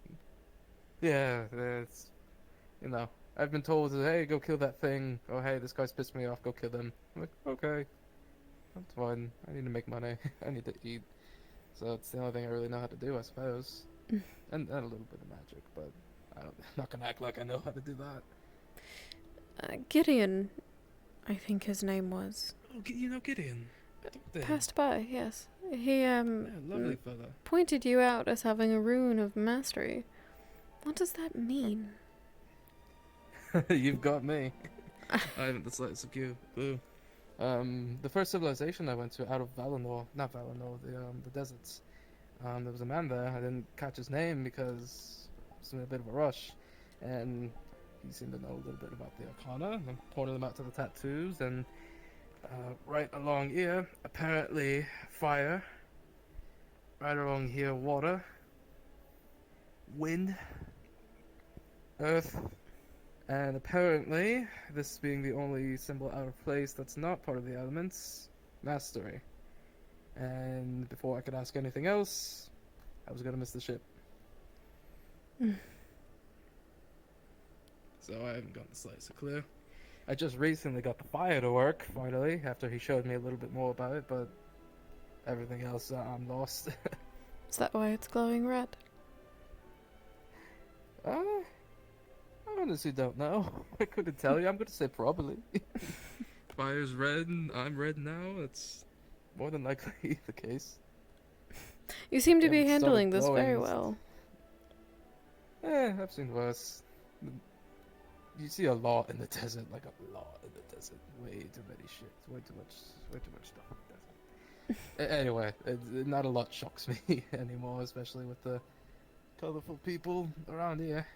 Yeah, it's, I've been told, hey, go kill that thing. Oh, hey, this guy's pissed me off, go kill them. I'm like, okay, that's fine. I need to make money. I need to eat. So it's the only thing I really know how to do, I suppose. and a little bit of magic, but I'm not gonna act like I know how to do that. Gideon, I think his name was. Oh, Gideon. Passed by, yes. He, lovely fella. pointed you out as having a rune of mastery. What does that mean? You've got me. I haven't the slightest clue. The first civilization I went to out of Valinor, not Valinor, the deserts. There was a man there. I didn't catch his name because I was in a bit of a rush, and he seemed to know a little bit about the Arcana. And I pointed them out to the tattoos, and right along here, apparently fire. Right along here, water, wind, earth. And apparently, this being the only symbol out of place that's not part of the elements, mastery. And before I could ask anything else, I was gonna miss the ship. So I haven't gotten the slightest of clue. I just recently got the fire to work, finally, after he showed me a little bit more about it, but everything else, I'm lost. Is that why it's glowing red? I honestly don't know. I couldn't tell you. I'm gonna say probably. Fire's red, and I'm red now. It's more than likely the case. You seem to be It started handling this very glowing. well. I've seen worse. You see a lot in the desert, like a lot in the desert. Way too many shit. Way too much stuff in the desert. Anyway, not a lot shocks me anymore, especially with the colorful people around here.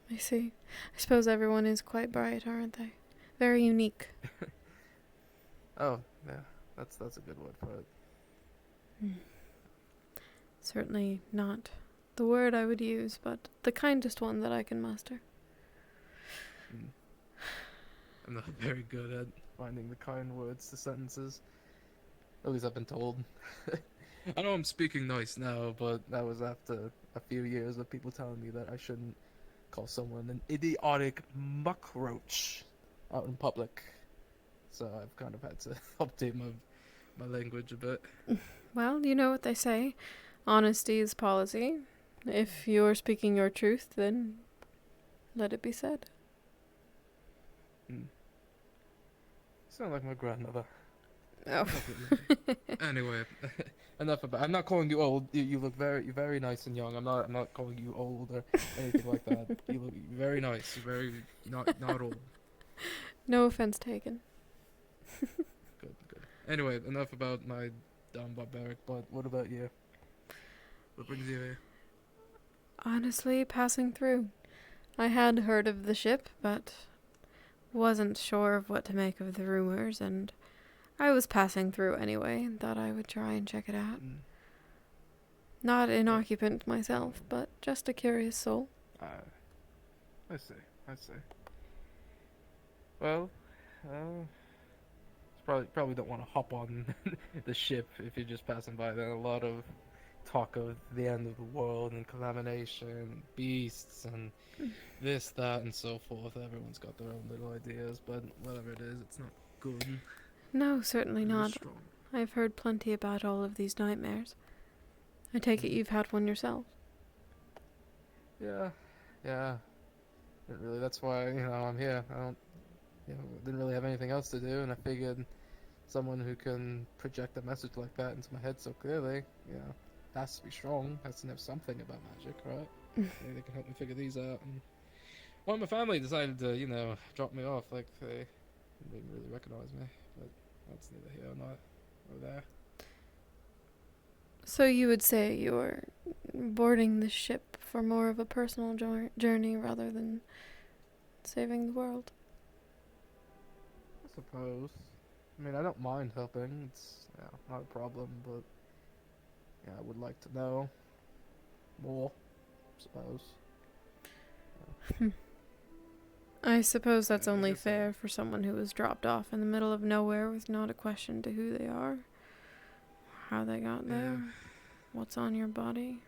I see. I suppose everyone is quite bright, aren't they? Very unique. Oh, yeah. That's a good word for it. Certainly not the word I would use, but the kindest one that I can muster. I'm not very good at finding the kind words to sentences. At least I've been told. I know I'm speaking nice now, but that was after a few years of people telling me that I shouldn't call someone an idiotic muckroach out in public. So I've kind of had to update my language a bit. Well, you know what they say. Honesty is policy. If you're speaking your truth, then let it be said. Sound like my grandmother. Oh. Anyway, enough about. I'm not calling you old. You look you're very nice and young. I'm not calling you old or anything like that. You look very nice. You're very not old. No offense taken. Good. Anyway, enough about my dumb barbaric. But what about you? What brings you here? Honestly, passing through. I had heard of the ship, but wasn't sure of what to make of the rumors, and I was passing through anyway, and thought I would try and check it out. Not an occupant myself, but just a curious soul. I see. Well, probably don't want to hop on the ship if you're just passing by. There's a lot of talk of the end of the world and contamination, beasts, and this, that, and so forth. Everyone's got their own little ideas, but whatever it is, it's not good. No, certainly Very not. strong. I've heard plenty about all of these nightmares. I take it you've had one yourself. Yeah. Didn't really. That's why I'm here. I don't. Didn't really have anything else to do, and I figured someone who can project a message like that into my head so clearly, has to be strong. Has to know something about magic, right? Maybe they can help me figure these out. And well, my family decided to, drop me off. Like they didn't really recognize me, but that's neither here nor there. So you would say you're boarding the ship for more of a personal journey rather than saving the world? I suppose. I mean, I don't mind helping. It's not a problem, but I would like to know more, I suppose. I suppose that's only fair for someone who was dropped off in the middle of nowhere with not a question to who they are, how they got there, what's on your body.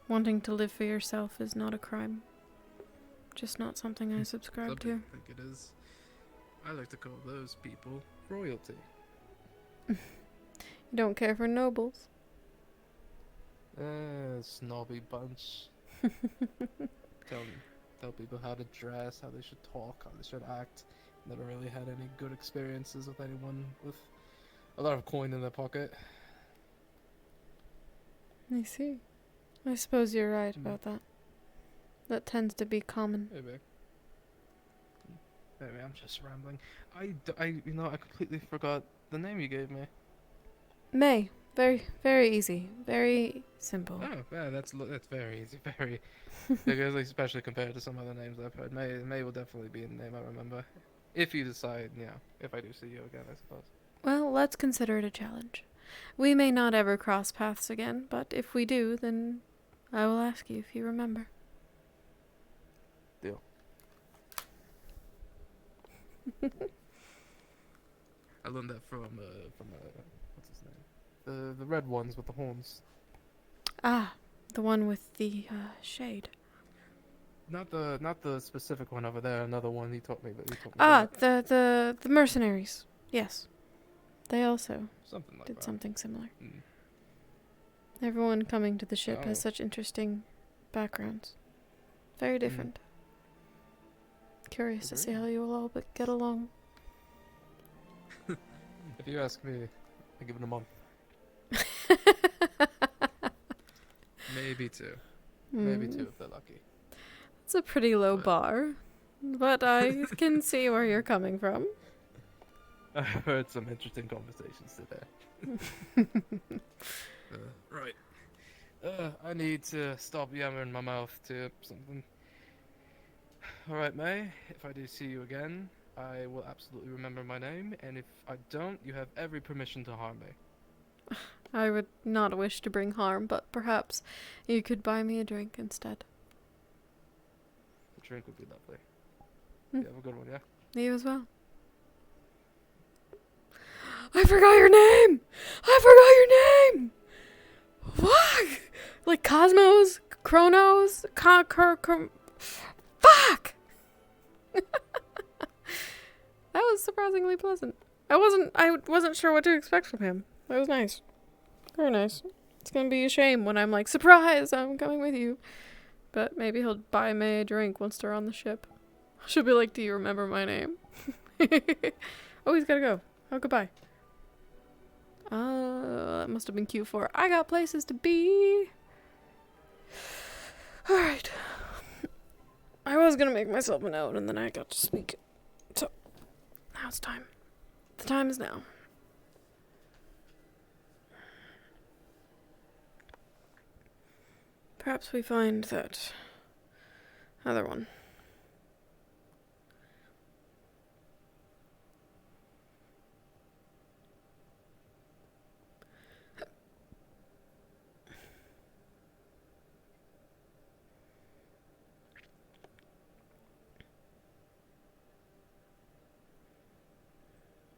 Wanting to live for yourself is not a crime. Just not something I subscribe to. I think it is. I like to call those people royalty. You don't care for nobles? Snobby bunch. Tell people how to dress, how they should talk, how they should act. Never really had any good experiences with anyone with a lot of coin in their pocket. I see. I suppose you're right about that. That tends to be common. Maybe I'm just rambling. I completely forgot the name you gave me. May. Very, very easy. Very simple. Oh, yeah, that's very easy. Very, because especially compared to some other names I've heard. May will definitely be a name I remember. If you decide, if I do see you again, I suppose. Well, let's consider it a challenge. We may not ever cross paths again, but if we do, then I will ask you if you remember. Deal. I learned that from what's his name? The red ones with the horns. Ah, the one with the shade. Not the specific one over there. Another one he taught me. The mercenaries. Yes, they also did something similar. Everyone coming to the ship has such interesting backgrounds. Very different. Curious to see how you will all get along. If you ask me, I give it a month. Maybe two. Maybe two if they're lucky. It's a pretty low bar, but I can see where you're coming from. I've heard some interesting conversations today. Right. I need to stop yammering my mouth to something. Alright, May, if I do see you again, I will absolutely remember my name, and if I don't, you have every permission to harm me. I would not wish to bring harm, but perhaps you could buy me a drink instead. The drink would be lovely. You have a good one, yeah? You as well. I forgot your name! I forgot your name! Fuck! Like Cosmos? Chronos? Fuck! That was surprisingly pleasant. I wasn't sure what to expect from him. That was nice. Very nice. It's gonna be a shame when I'm like, surprise, I'm coming with you. But maybe he'll buy May a drink once they're on the ship. She'll be like, do you remember my name? Oh, he's gotta go. Oh, goodbye. That must have been Q4. I got places to be. Alright. I was gonna make myself a note and then I got to speak. So, now it's time. The time is now. Perhaps we find that other one.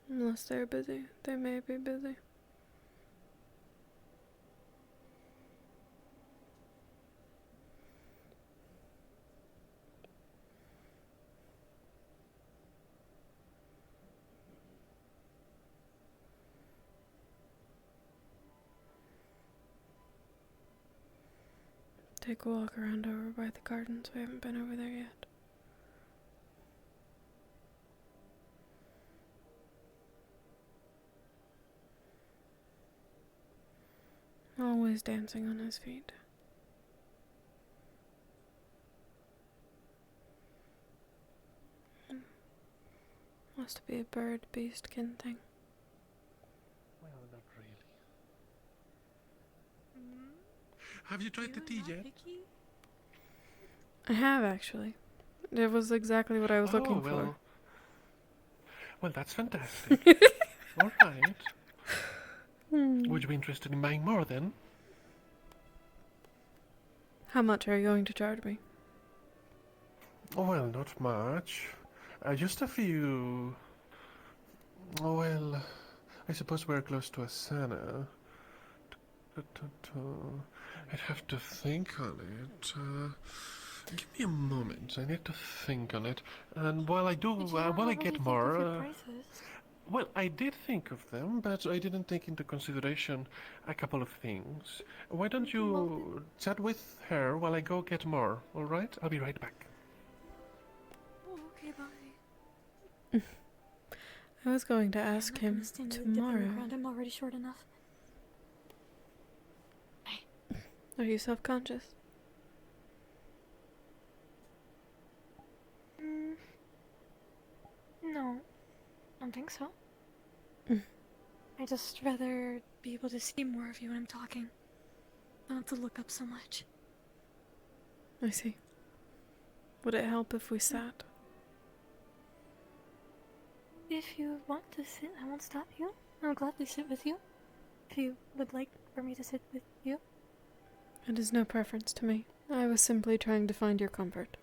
Unless they're busy. They may be busy. take a walk around over by the gardens. We haven't been over there yet. Always dancing on his feet. Must be a bird beastkin thing. Well, not really. Have you tried the tea yet? I have, actually. It was exactly what I was looking for. Well, that's fantastic. All right. Would you be interested in buying more then? How much are you going to charge me? Oh, well, not much. Just a few. Oh, well, I suppose we're close to Asana. I'd have to think on it. Give me a moment. I need to think on it. And while I do, while I get more, well, I did think of them, but I didn't take into consideration a couple of things. Why don't you chat with her while I go get more? All right? I'll be right back. Oh, okay, bye. I was going to ask him tomorrow. I'm already short enough. Are you self-conscious? No, I don't think so. I just rather be able to see more of you when I'm talking. Not to look up so much. I see. Would it help if we sat? If you want to sit, I won't stop you. I'll gladly sit with you. If you would like for me to sit with you. It is no preference to me. I was simply trying to find your comfort.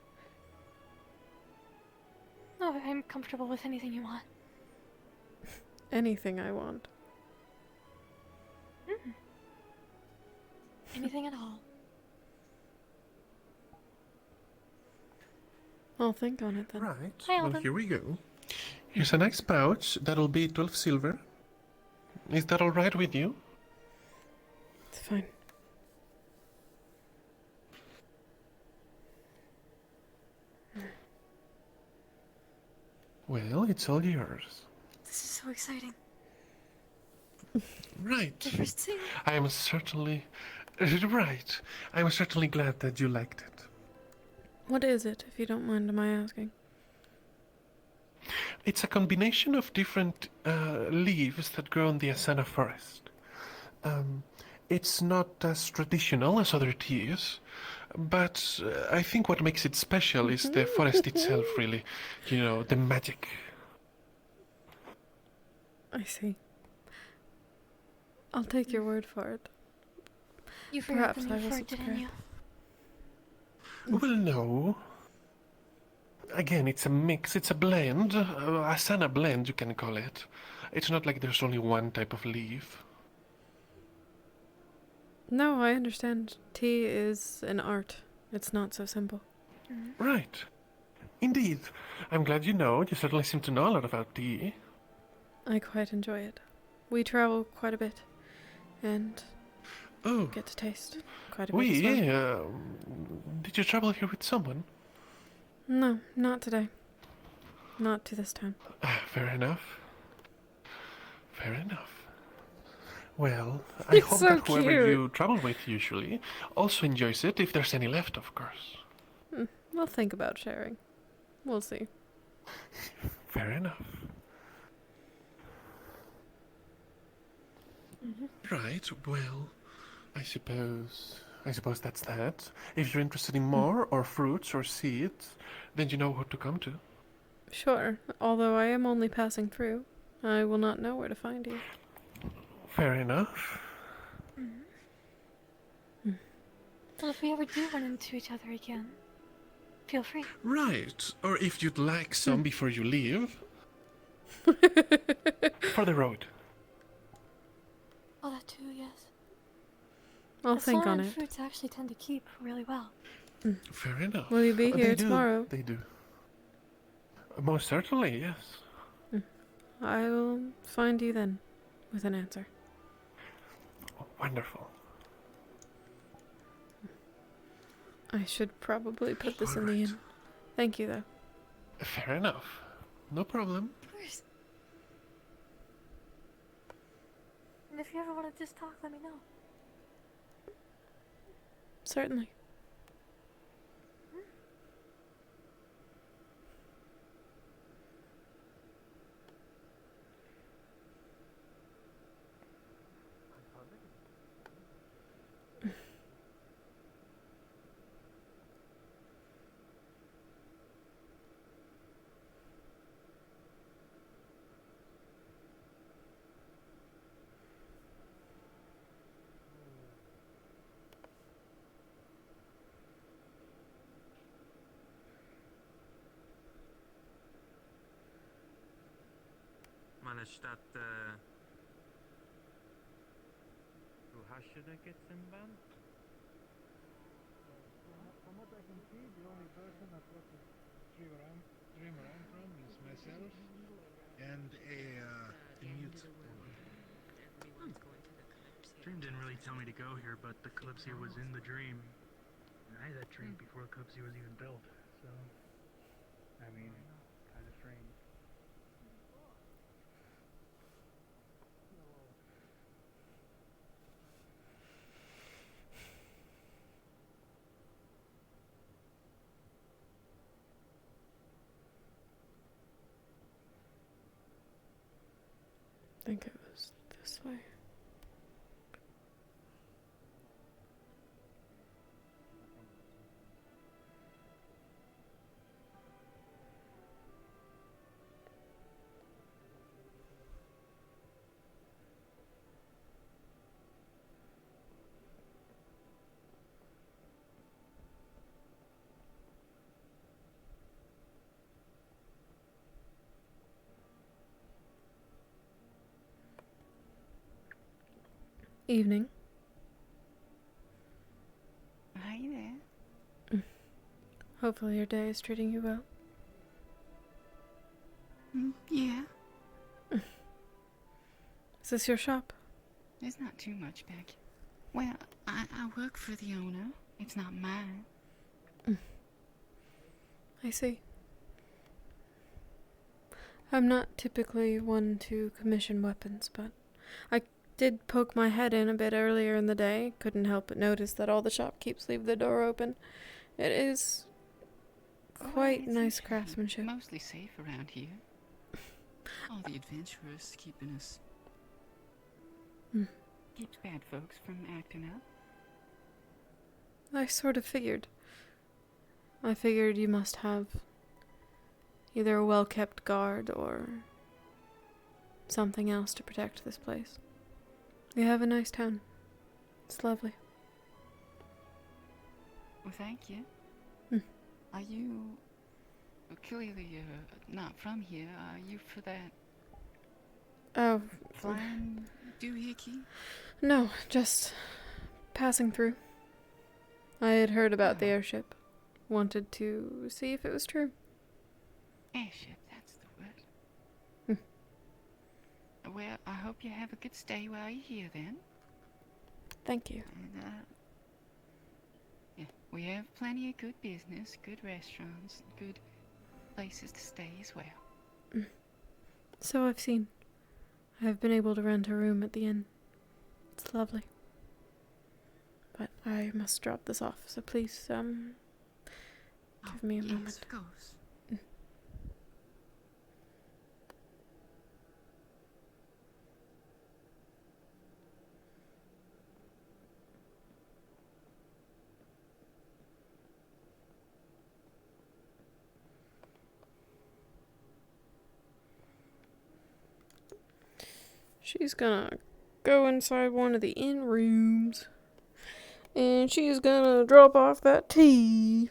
Oh, I'm comfortable with anything you want. Anything I want. Anything at all. I'll think on it then. Right. Hi, Well, Alden. here we go. Here's a nice pouch. That'll be 12 silver. Is that all right with you? It's fine. Well, it's all yours. This is so exciting. Right. The first thing. I am certainly... Right. I'm certainly glad that you liked it. What is it, if you don't mind my asking? It's a combination of different leaves that grow in the Asana forest. It's not as traditional as other teas, but I think what makes it special is the forest itself, really. You know, the magic. I see. I'll take your word for it. You forgot Perhaps the I name will for it, didn't you? Well, no. Again, it's a mix, it's a blend. Asana blend, you can call it. It's not like there's only one type of leaf. No, I understand. Tea is an art. It's not so simple. Right. Indeed. I'm glad you know. You certainly seem to know a lot about tea. I quite enjoy it. We travel quite a bit, and get to taste quite a bit as well. Did you travel here with someone? No, not today. Not to this time. Fair enough. Fair enough. Well, I It's hope so that whoever cute. you travel with usually also enjoys it, if there's any left, of course. We'll think about sharing. We'll see. Fair enough. Right, well, I suppose that's that. If you're interested in more, or fruits, or seeds, then you know who to come to. Sure, although I am only passing through. I will not know where to find you. Fair enough. Well, if we ever do run into each other again, feel free. Right, or if you'd like some before you leave. For the road. Oh, that too, yes. I'll think on and it. fruits actually tend to keep really well. Fair enough. Will you be They here do, tomorrow? They do. Most certainly, yes. I will find you then, with an answer. I should probably put this in the inn. Thank you, though. Fair enough. No problem. And if you ever want to just talk, let me know. Certainly. Meine Stadt, du hast da jetzt in Band? From what I can see, the only person that got the dreamer I'm from is myself and a mute woman. Dream didn't really tell me to go here, but the Kalypsia was in the dream. And I had that dream before Kalypsia was even built, so... I mean, kind of strange. I think it was this way. Evening. Hi there. Hopefully your day is treating you well. Yeah, Is this your shop? there's not too much back. Well, I work for the owner. It's not mine. I see. I'm not typically one to commission weapons, but I did poke my head in a bit earlier in the day. Couldn't help but notice that all the shopkeepers leave the door open. It is quite nice craftsmanship. Mostly safe around here. All the adventurers keeping us. Keeps bad folks from acting up. I sort of figured. I figured you must have either a well-kept guard or something else to protect this place. You have a nice town. It's lovely. Well, thank you. Are you clearly not from here? Are you for that Oh. flying doohickey? No, just passing through. I had heard about the airship. Wanted to see if it was true. Airship, that's the word. Well, I hope you have a good stay while you're here then. Thank you. And, yeah, we have plenty of good business, good restaurants, good places to stay as well. So I've seen. I've been able to rent a room at the inn. It's lovely. But I must drop this off, so please, give me a moment. Yes, of course. She's gonna go inside one of the inn rooms. And she's gonna drop off that tea.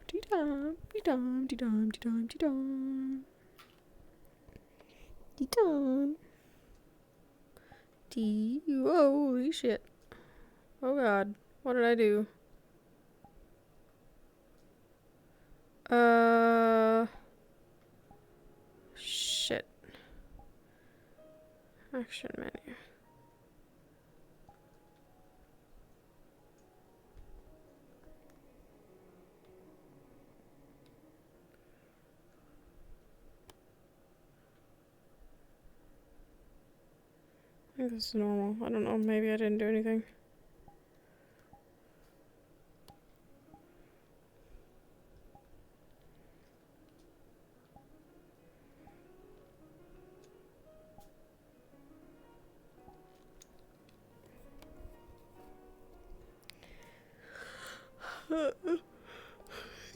Dee-dum, dee-dum, dee-dum, dee-dum, dee-dum. Dee-dum. Tea. Holy shit. Oh god. What did I do? Shit. Action menu. think this is normal. I don't know, maybe I didn't do anything.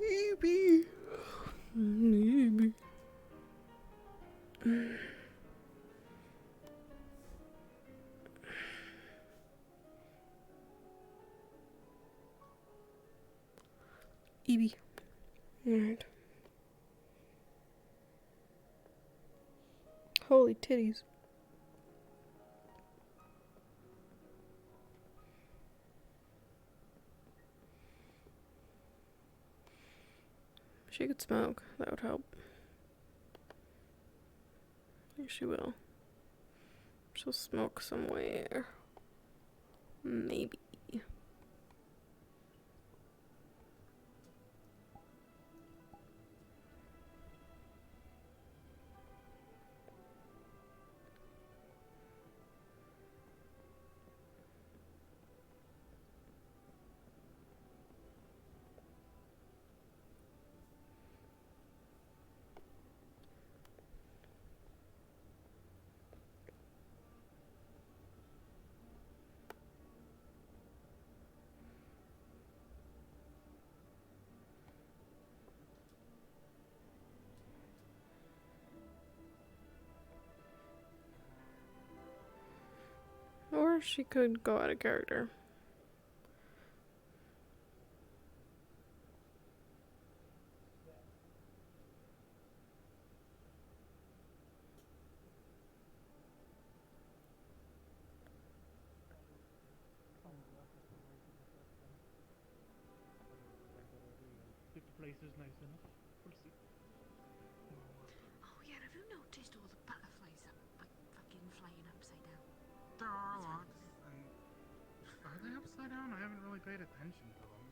Maybe. Maybe. Evie. Alright. Holy titties. She could smoke. That would help. Here she will. She'll smoke somewhere. Maybe. Or she could go out of character. If the place is nice enough, we'll see. Oh yeah, have you noticed all the butterflies that like fucking flying upside down? There are lots. And are they upside down? I haven't really paid attention to them.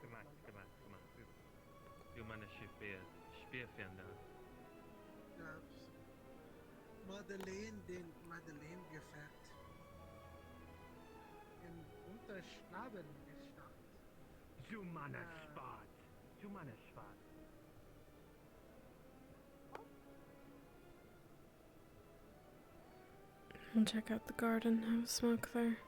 Kom maar. Doe maar een speervinder. Ja. Madeleine gefällt. Im Unterschnabel gestacht. Du Mann, Spart. I'll check out the garden. Have a smoke there.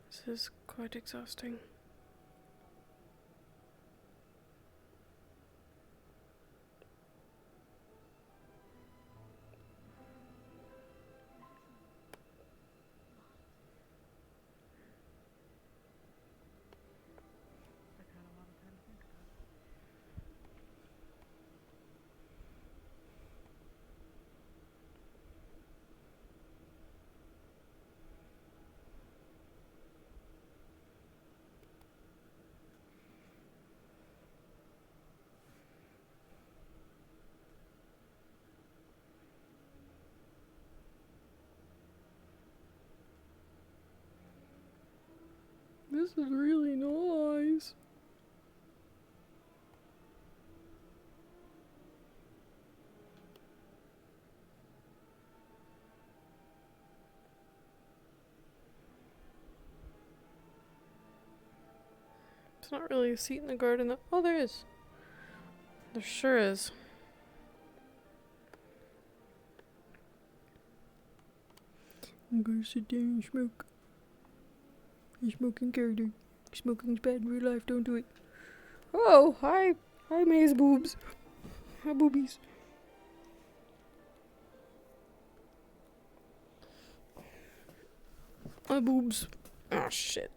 This is quite exhausting. This is really nice. There's not really a seat in the garden though. Oh, there is. There sure is. I'm gonna sit down and smoke. I'm smoking character. Smoking's bad in real life, don't do it. Oh, hi. Hi, Maze boobs. Hi, boobies. Hi, boobs. Oh, shit.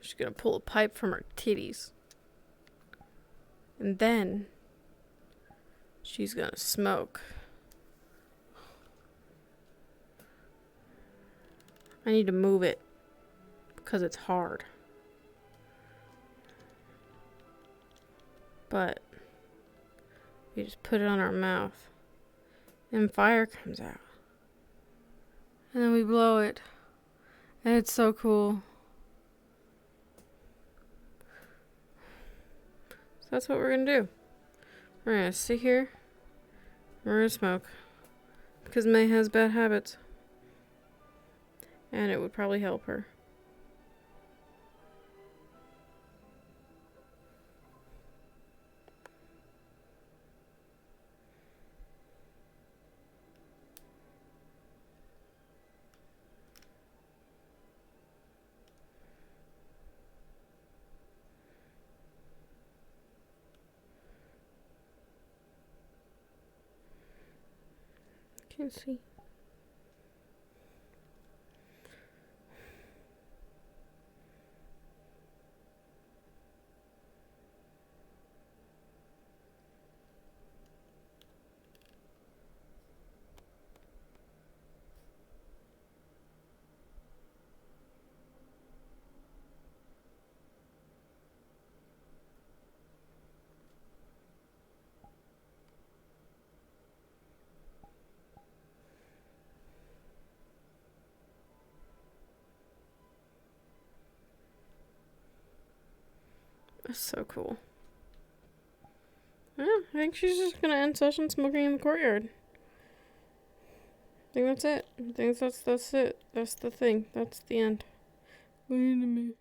She's gonna pull a pipe from her titties. And then she's gonna smoke. I need to move it because it's hard. But we just put it on our mouth, and fire comes out. And then we blow it. And it's so cool. So that's what we're gonna do. We're gonna sit here. We're gonna smoke. Because May has bad habits. And it would probably help her. Can't see. That's so cool. Yeah, I think she's just gonna end session smoking in the courtyard. I think that's it. I think that's it. That's the thing. That's the end. Wait a minute.